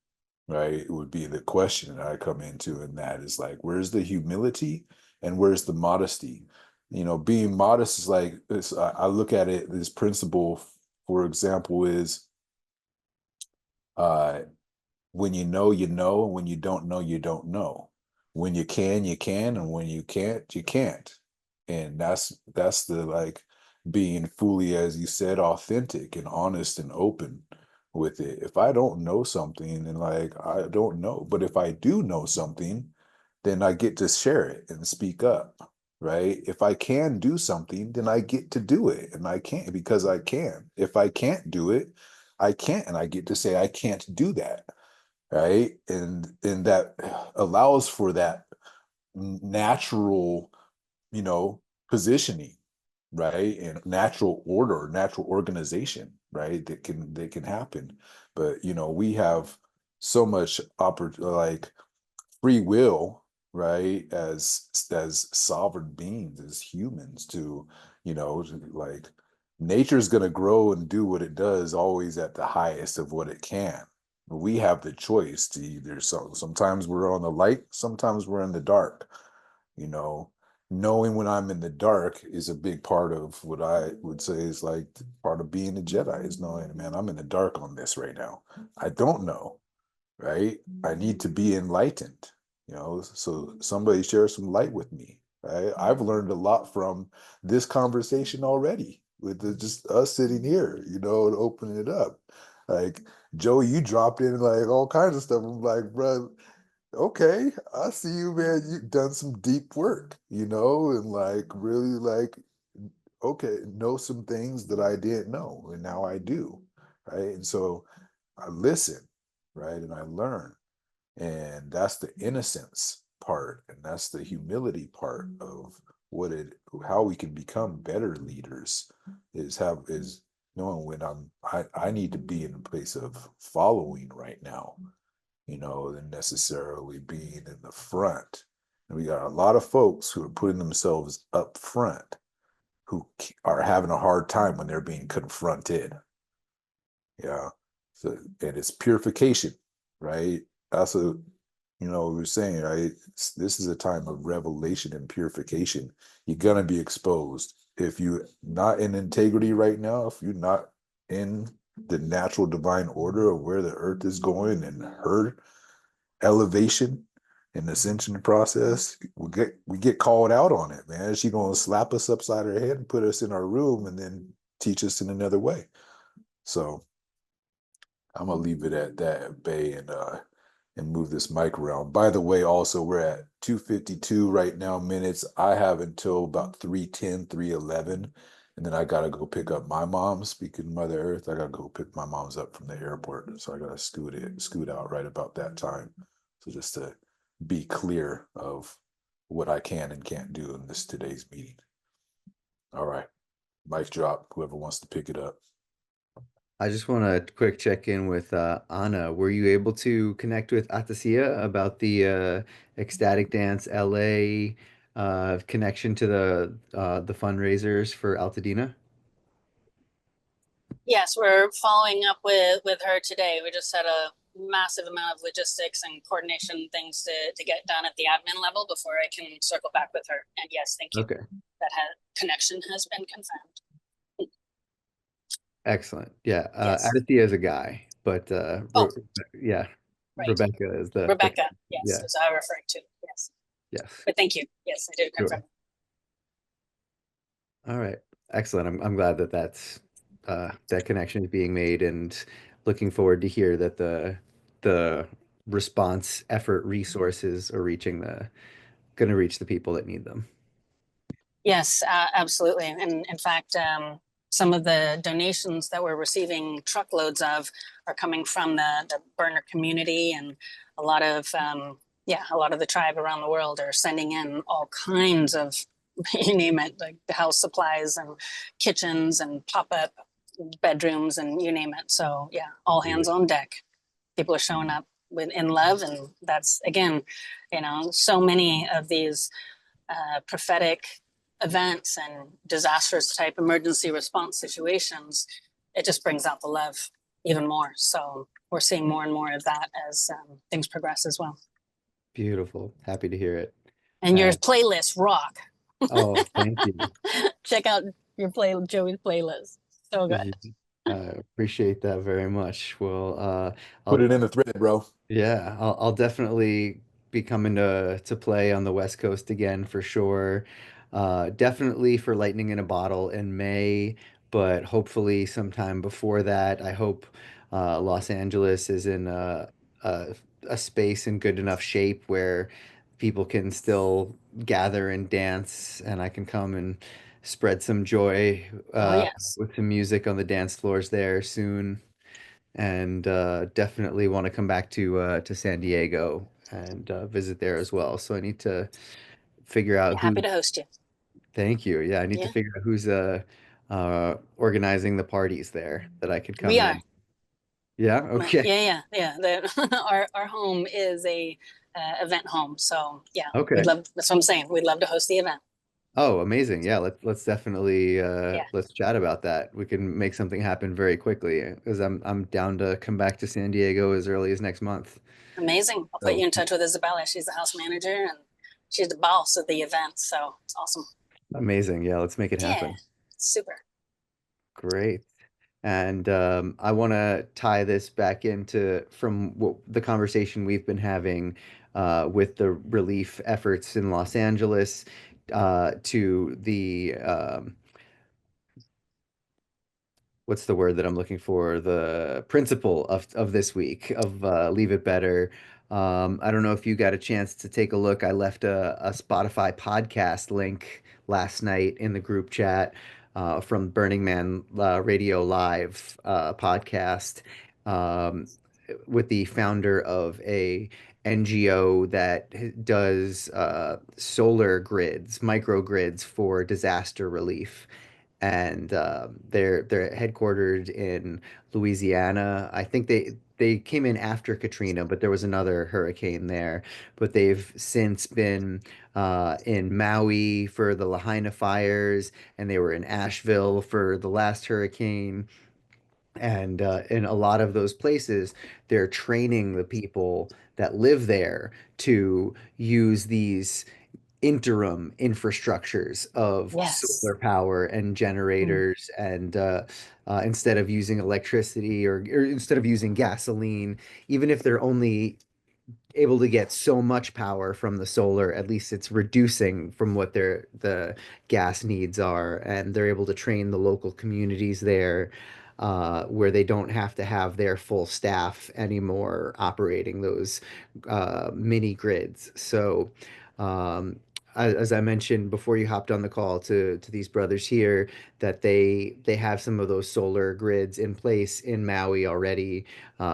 Right, it would be the question that I come into, and that is like, where's the humility and where's the modesty? Being modest is like this. I look at it, this principle, for example, is when you know, and when you don't know, you don't know. When you can, and when you can't, you can't. And that's the, like, being fully, as you said, authentic and honest and open with it. If I don't know something, then like, I don't know. But if I do know something, then I get to share it and speak up, right? If I can do something, then I get to do it, and I can't because I can. If I can't do it, I can't, and I get to say I can't do that, right? And that allows for that natural, positioning, right, and natural order, natural organization, right, that can happen. But we have so much like free will, right, as sovereign beings, as humans, to like, nature's going to grow and do what it does, always at the highest of what it can. We have the choice to either, sometimes we're on the light, sometimes we're in the dark. Knowing when I'm in the dark is a big part of what I would say is like part of being a Jedi, is knowing, man, I'm in the dark on this right now. I don't know, right? I need to be enlightened, you know, so somebody share some light with me. Right? I've learned a lot from this conversation already with just us sitting here, you know, and opening it up. Like Joey, you dropped in like all kinds of stuff. I'm like, bro, okay, I see you, man. You've done some deep work, you know, and like really like, okay, know some things that I didn't know, and now I do, right? And so I listen, right, and I learn, and that's the innocence part, and that's the humility part of what it, how we can become better leaders, is knowing when I need to be in a place of following right now, you know, than necessarily being in the front. And we got a lot of folks who are putting themselves up front who are having a hard time when they're being confronted. Yeah. So, and it's purification, right? That's a, you know, we were saying, right? This is a time of revelation and purification. You're gonna be exposed if you're not in integrity right now. If you're not in the natural divine order of where the earth is going and her elevation and ascension process, we get called out on it, man. She gonna slap us upside our head and put us in our room and then teach us in another way. So I'm gonna leave it at that at bay and move this mic around. By the way, also we're at 2:52 right now minutes. I have until about 3:10, 3:11, and then I gotta go pick up my mom. Speaking of Mother Earth, I gotta go pick my mom's up from the airport. So I gotta scoot out right about that time. So just to be clear of what I can and can't do in this today's meeting. All right. Mic drop, whoever wants to pick it up. I just want to quick check in with Anna. Were you able to connect with Atasia about the Ecstatic Dance LA connection to the fundraisers for Altadena? Yes, we're following up with her today. We just had a massive amount of logistics and coordination things to get done at the admin level before I can circle back with her. And yes, thank you. Okay, That connection has been confirmed. excellent. Yeah, Yes. Atasia is a guy, but Oh, yeah, right. Rebecca is the Rebecca, yes, yeah, as I referred to. Yes. yes, But thank you. Yes, I did confirm. sure. All right, excellent. I'm glad that that connection is being made, and looking forward to hear that the response effort resources are going to reach the people that need them. Yes, absolutely. And in fact, some of the donations that we're receiving truckloads of are coming from the burner community, and a lot of a lot of the tribe around the world are sending in all kinds of you name it, like the house supplies and kitchens and pop-up bedrooms and you name it. So yeah, all hands on deck. People are showing up in love, and that's again, you know, so many of these prophetic events and disastrous type emergency response situations, it just brings out the love even more. So we're seeing more and more of that as things progress as well. Beautiful. Happy to hear it. And your playlists rock. Oh, thank you. Check out your Joey's playlist. So good. Appreciate that very much. Well, Put it in the thread, bro. yeah, I'll definitely be coming to play on the West Coast again for sure. Definitely for Lightning in a Bottle in May, but hopefully sometime before that. I hope Los Angeles is in a space in good enough shape where people can still gather and dance, and I can come and spread some joy Oh yes. with some music on the dance floors there soon, and definitely want to come back to San Diego and visit there as well. So I need to figure out who. Happy to host you. Thank you. Yeah, I need to Yeah. figure out who's organizing the parties there that I could come We are. in. Yeah. Okay. Yeah. Our home is a event home, so yeah, Okay. That's what I'm saying. We'd love to host the event. Oh, amazing. Yeah, let's definitely Yeah. let's chat about that. We can make something happen very quickly because I'm down to come back to San Diego as early as next month. Amazing. I'll put you in touch with Isabella. She's the house manager and she's the boss of the event, so it's awesome. Amazing. Yeah, let's make it Yeah, happen. super. Great. And I want to tie this back into from the conversation we've been having with the relief efforts in Los Angeles to the what's the word that I'm looking for? The principle of this week of Leave It Better. I don't know if you got a chance to take a look. I left a Spotify podcast link last night in the group chat from Burning Man Radio Live podcast with the founder of a NGO that does solar grids, microgrids for disaster relief, and they're headquartered in Louisiana. I think they came in after Katrina, but there was another hurricane there. But they've since been in Maui for the Lahaina fires, and they were in Asheville for the last hurricane. And in a lot of those places, they're training the people that live there to use these interim infrastructures of Yes. solar power and Mm. generators, and instead of using electricity or instead of using gasoline, even if they're only able to get so much power from the solar, at least it's reducing from what the gas needs are, and they're able to train the local communities there, where they don't have to have their full staff anymore operating those mini grids. So, as I mentioned before you hopped on the call to these brothers here, that they have some of those solar grids in place in Maui already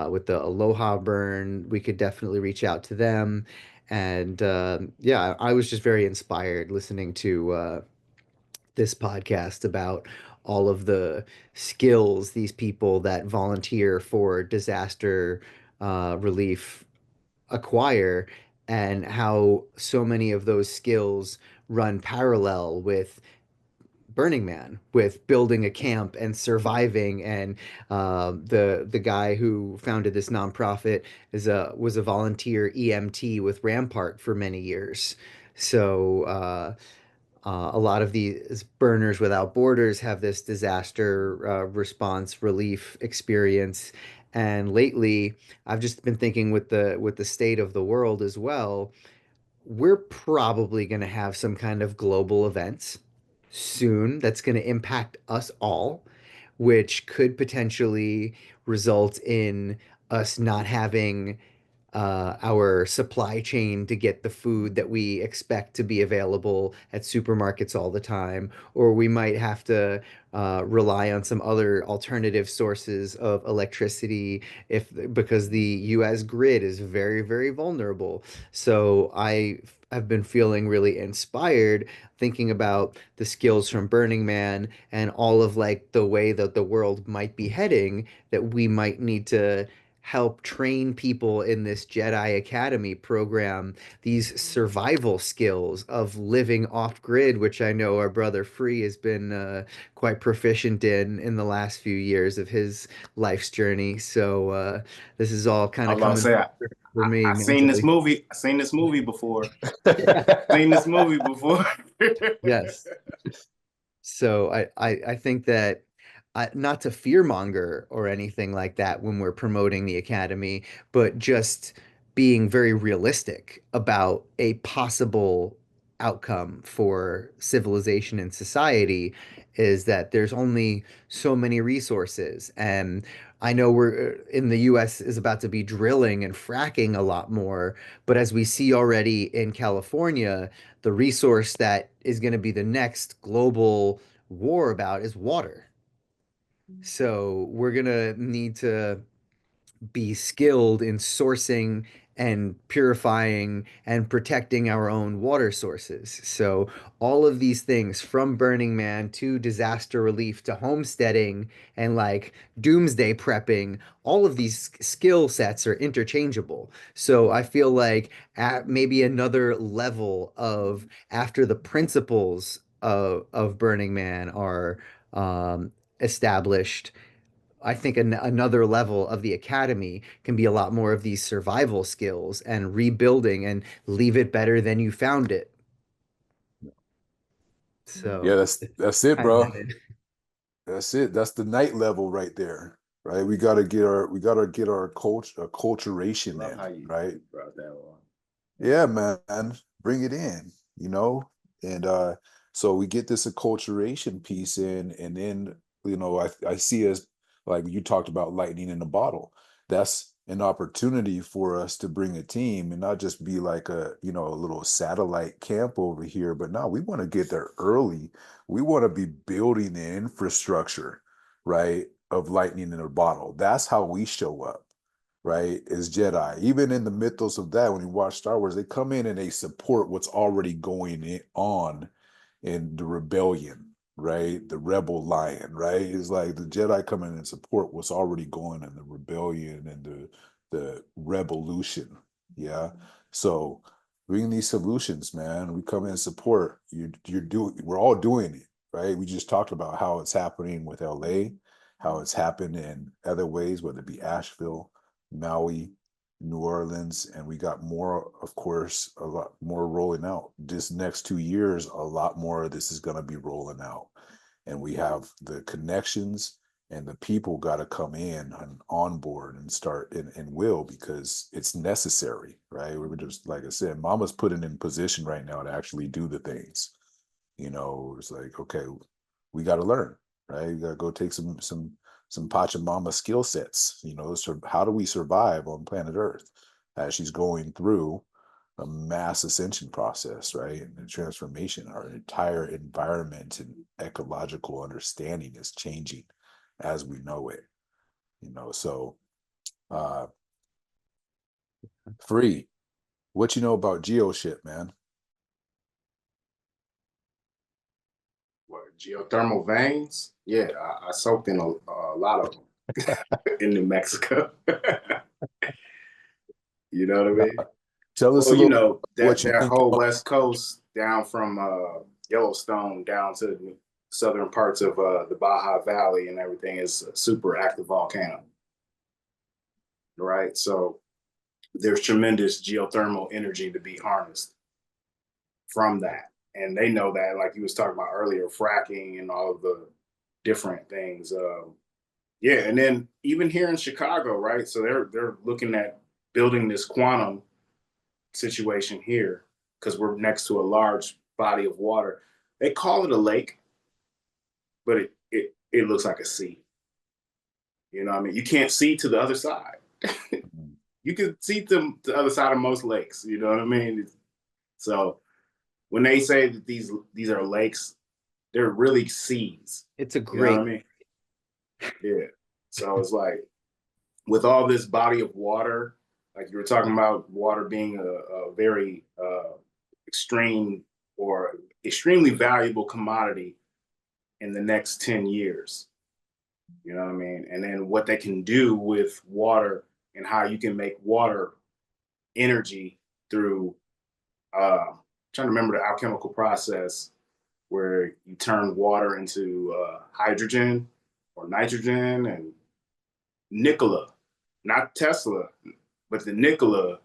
with the Aloha burn. We could definitely reach out to them. And yeah, I was just very inspired listening to this podcast about all of the skills these people that volunteer for disaster relief acquire, and how so many of those skills run parallel with Burning Man, with building a camp and surviving. And the guy who founded this nonprofit was a volunteer EMT with Rampart for many years. So a lot of these Burners Without Borders have this disaster response relief experience. And lately, I've just been thinking with the state of the world as well, we're probably going to have some kind of global events soon that's going to impact us all, which could potentially result in us not having our supply chain to get the food that we expect to be available at supermarkets all the time, or we might have to rely on some other alternative sources of electricity if because the US grid is very, very vulnerable. So I have been feeling really inspired thinking about the skills from Burning Man and all of like the way that the world might be heading, that we might need to help train people in this Jedi Academy program these survival skills of living off grid, which I know our brother Free has been quite proficient in the last few years of his life's journey. So this is all kind I of was about to coming say, for me I seen this mentally. movie. I seen this movie before. Yeah. Seen this movie before. Yes. So I think that not to fearmonger or anything like that when we're promoting the academy, but just being very realistic about a possible outcome for civilization and society is that there's only so many resources. And I know we're in the US is about to be drilling and fracking a lot more, but as we see already in California, the resource that is going to be the next global war about is water. So we're going to need to be skilled in sourcing and purifying and protecting our own water sources. So all of these things, from Burning Man to disaster relief to homesteading and like doomsday prepping, all of these skill sets are interchangeable. So I feel like at maybe another level of, after the principles of Burning Man are established, I think another level of the academy can be a lot more of these survival skills and rebuilding and leave it better than you found it. Yeah, So that's it, kind of bro. that. That's it. That's the night level right there, right? We got to get our acculturation Love how in, you right? brought that on. Yeah, man, bring it in, you know? And so we get this acculturation piece in, and then, you know, I see us, like you talked about lightning in a bottle. That's an opportunity for us to bring a team and not just be like a, you know, a little satellite camp over here, but no, we want to get there early. We want to be building the infrastructure, right, of lightning in a bottle. That's how we show up, right, as Jedi. Even in the mythos of that, when you watch Star Wars, they come in and they support what's already on in the rebellion, right? The rebel lion, right? It's like the Jedi come in and support what's already going in the rebellion and the revolution. Yeah. So bring these solutions, man. We come in and support. We're all doing it, right? We just talked about how it's happening with LA, how it's happened in other ways, whether it be Asheville, Maui, New Orleans, and we got more, of course, a lot more rolling out. This next 2 years, a lot more of this is going to be rolling out. And we have the connections and the people got to come in and on board and start and will, because it's necessary, right? We were just, like I said, Mama's putting in position right now to actually do the things. You know, it's like, okay, we got to learn, right? We got to go take some Pachamama skill sets, you know, so how do we survive on planet Earth as she's going through a mass ascension process, right? And the transformation, our entire environment and ecological understanding is changing as we know it, you know. So uh Free, what you know about geo shit, man? What, geothermal veins? Yeah, I soaked in a lot of them in New Mexico. You know what I mean? Tell us Well, a you little bit know, what you that think whole about. West Coast down from Yellowstone down to the southern parts of the Baja Valley and everything is a super active volcano, right? So there's tremendous geothermal energy to be harnessed from that. And they know that, like you was talking about earlier, fracking and all of the different things. Yeah, and then even here in Chicago, right? So they're looking at building this quantum situation here because we're next to a large body of water. They call it a lake, but it looks like a sea. You know what I mean? You can't see to the other side. You can see to the other side of most lakes. You know what I mean? So when they say that these are lakes, they're really seas. It's a You know what I great mean? Yeah. So it's like with all this body of water, like you were talking about water being a very extreme or extremely valuable commodity in the next 10 years. You know what I mean? And then what they can do with water and how you can make water energy through trying to remember the alchemical process where you turn water into hydrogen or nitrogen and Nikola, not Tesla, but the Nikola,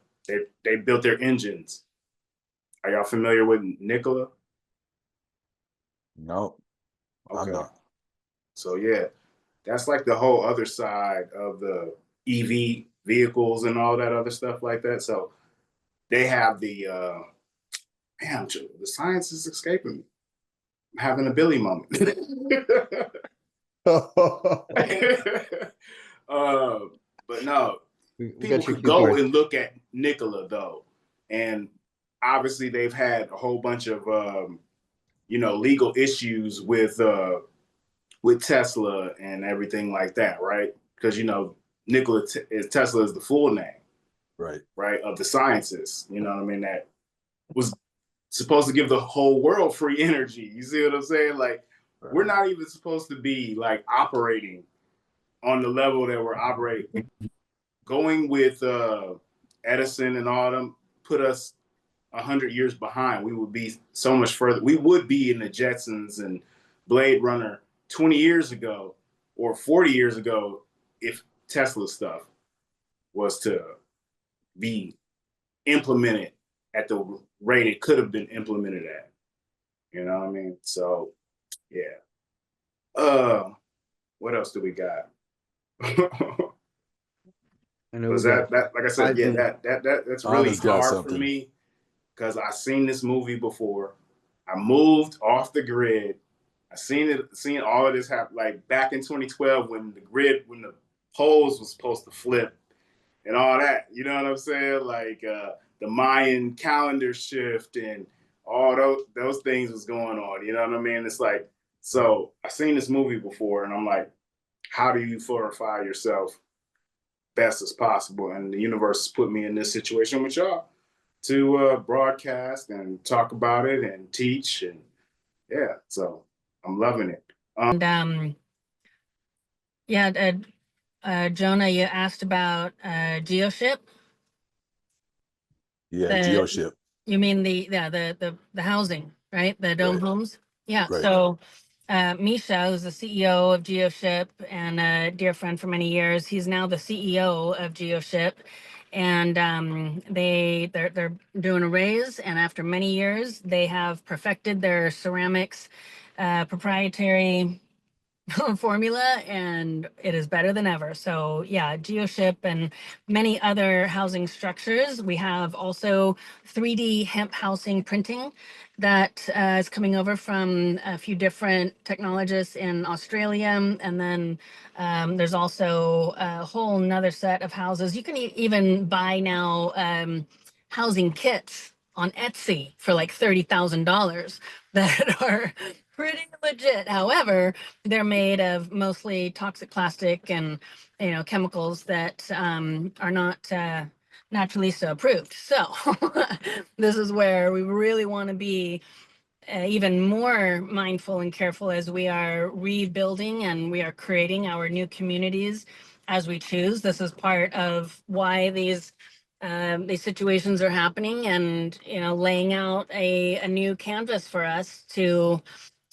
they built their engines. Are y'all familiar with Nikola? No, I'm Okay. not. So yeah, that's like the whole other side of the EV vehicles and all that other stuff like that. So they have the man, the science is escaping me. I'm having a Billy moment. uh, but no, we people got your could cue go cards. and look at Nikola though, and obviously they've had a whole bunch of legal issues with Tesla and everything like that, right? Because Nikola Tesla is the full name, Right. right, of the scientists. You know what I mean? That was supposed to give the whole world free energy. You see what I'm saying? Like, Right. we're not even supposed to be like operating on the level that we're operating. Going with Edison and all them put us 100 years behind. We would be so much further. We would be in the Jetsons and Blade Runner 20 years ago or 40 years ago if Tesla stuff was to be implemented at the rate it could have been implemented at. You know what I mean? So yeah. What else do we got? I know Was we got that like I said, 5 yeah, minutes. that's really Anna's got hard for something. me because I seen this movie before. I moved off the grid. I seen all of this happen like back in 2012 when the poles was supposed to flip and all that. You know what I'm saying? Like the Mayan calendar shift and all those things was going on. You know what I mean? It's like, so I seen this movie before and I'm like, how do you fortify yourself best as possible? And the universe has put me in this situation with y'all to broadcast and talk about it and teach. And yeah, so I'm loving it. And yeah, Jonah, you asked about GeoShip. Yeah, The- GeoShip. You mean the housing, right? The dome Right. homes? Yeah. Right. So Misha, who's the CEO of GeoShip and a dear friend for many years, he's now the CEO of GeoShip. And they're doing a raise, and after many years, they have perfected their ceramics proprietary formula, and it is better than ever. So yeah, GeoShip and many other housing structures. We have also 3D hemp housing printing that is coming over from a few different technologists in Australia. And then there's also a whole nother set of houses. You can even buy now housing kits on Etsy for like $30,000 that are pretty legit. However, they're made of mostly toxic plastic and chemicals that are not naturally so approved. So this is where we really want to be even more mindful and careful as we are rebuilding and we are creating our new communities as we choose. This is part of why these situations are happening, and laying out a new canvas for us to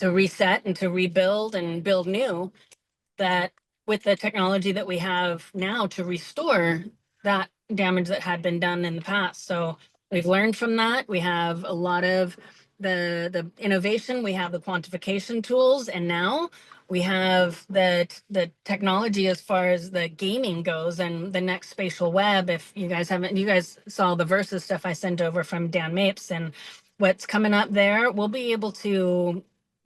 reset and to rebuild and build new, that with the technology that we have now to restore that damage that had been done in the past. So we've learned from that. We have a lot of the innovation, we have the quantification tools, and now we have the technology as far as the gaming goes and the next spatial web. If you guys saw the Versus stuff I sent over from Dan Mapes and what's coming up there, we'll be able to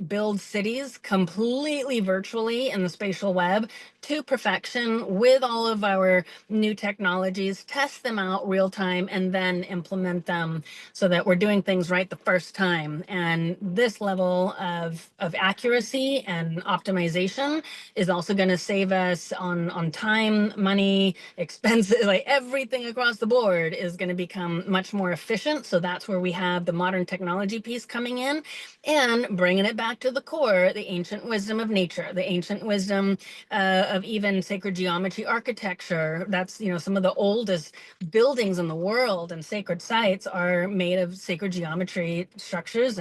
build cities completely virtually in the spatial web to perfection with all of our new technologies, test them out real time, and then implement them so that we're doing things right the first time. And this level of accuracy and optimization is also going to save us on time, money, expenses, like everything across the board is going to become much more efficient. So that's where we have the modern technology piece coming in and bringing it back to the core, the ancient wisdom of nature, the ancient wisdom of even sacred geometry architecture. That's, some of the oldest buildings in the world and sacred sites are made of sacred geometry structures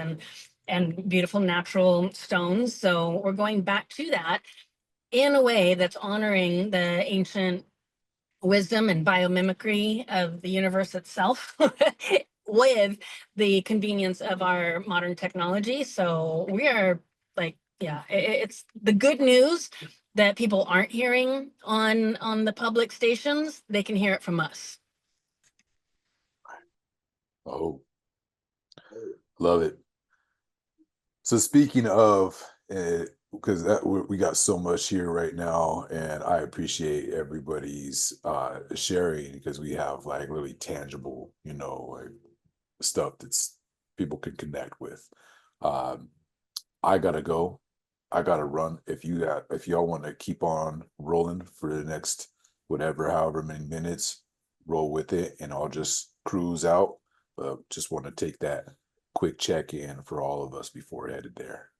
and beautiful natural stones. So we're going back to that in a way that's honoring the ancient wisdom and biomimicry of the universe itself with the convenience of our modern technology. So we are like, yeah, it's the good news that people aren't hearing on the public stations. They can hear it from us. Oh, love it. So speaking of, because we got so much here right now, and I appreciate everybody's sharing, because we have like really tangible, like stuff that's people can connect with. I gotta go. I gotta run. If y'all want to keep on rolling for the next however many minutes, roll with it, and I'll just cruise out. Just want to take that quick check in for all of us before headed there.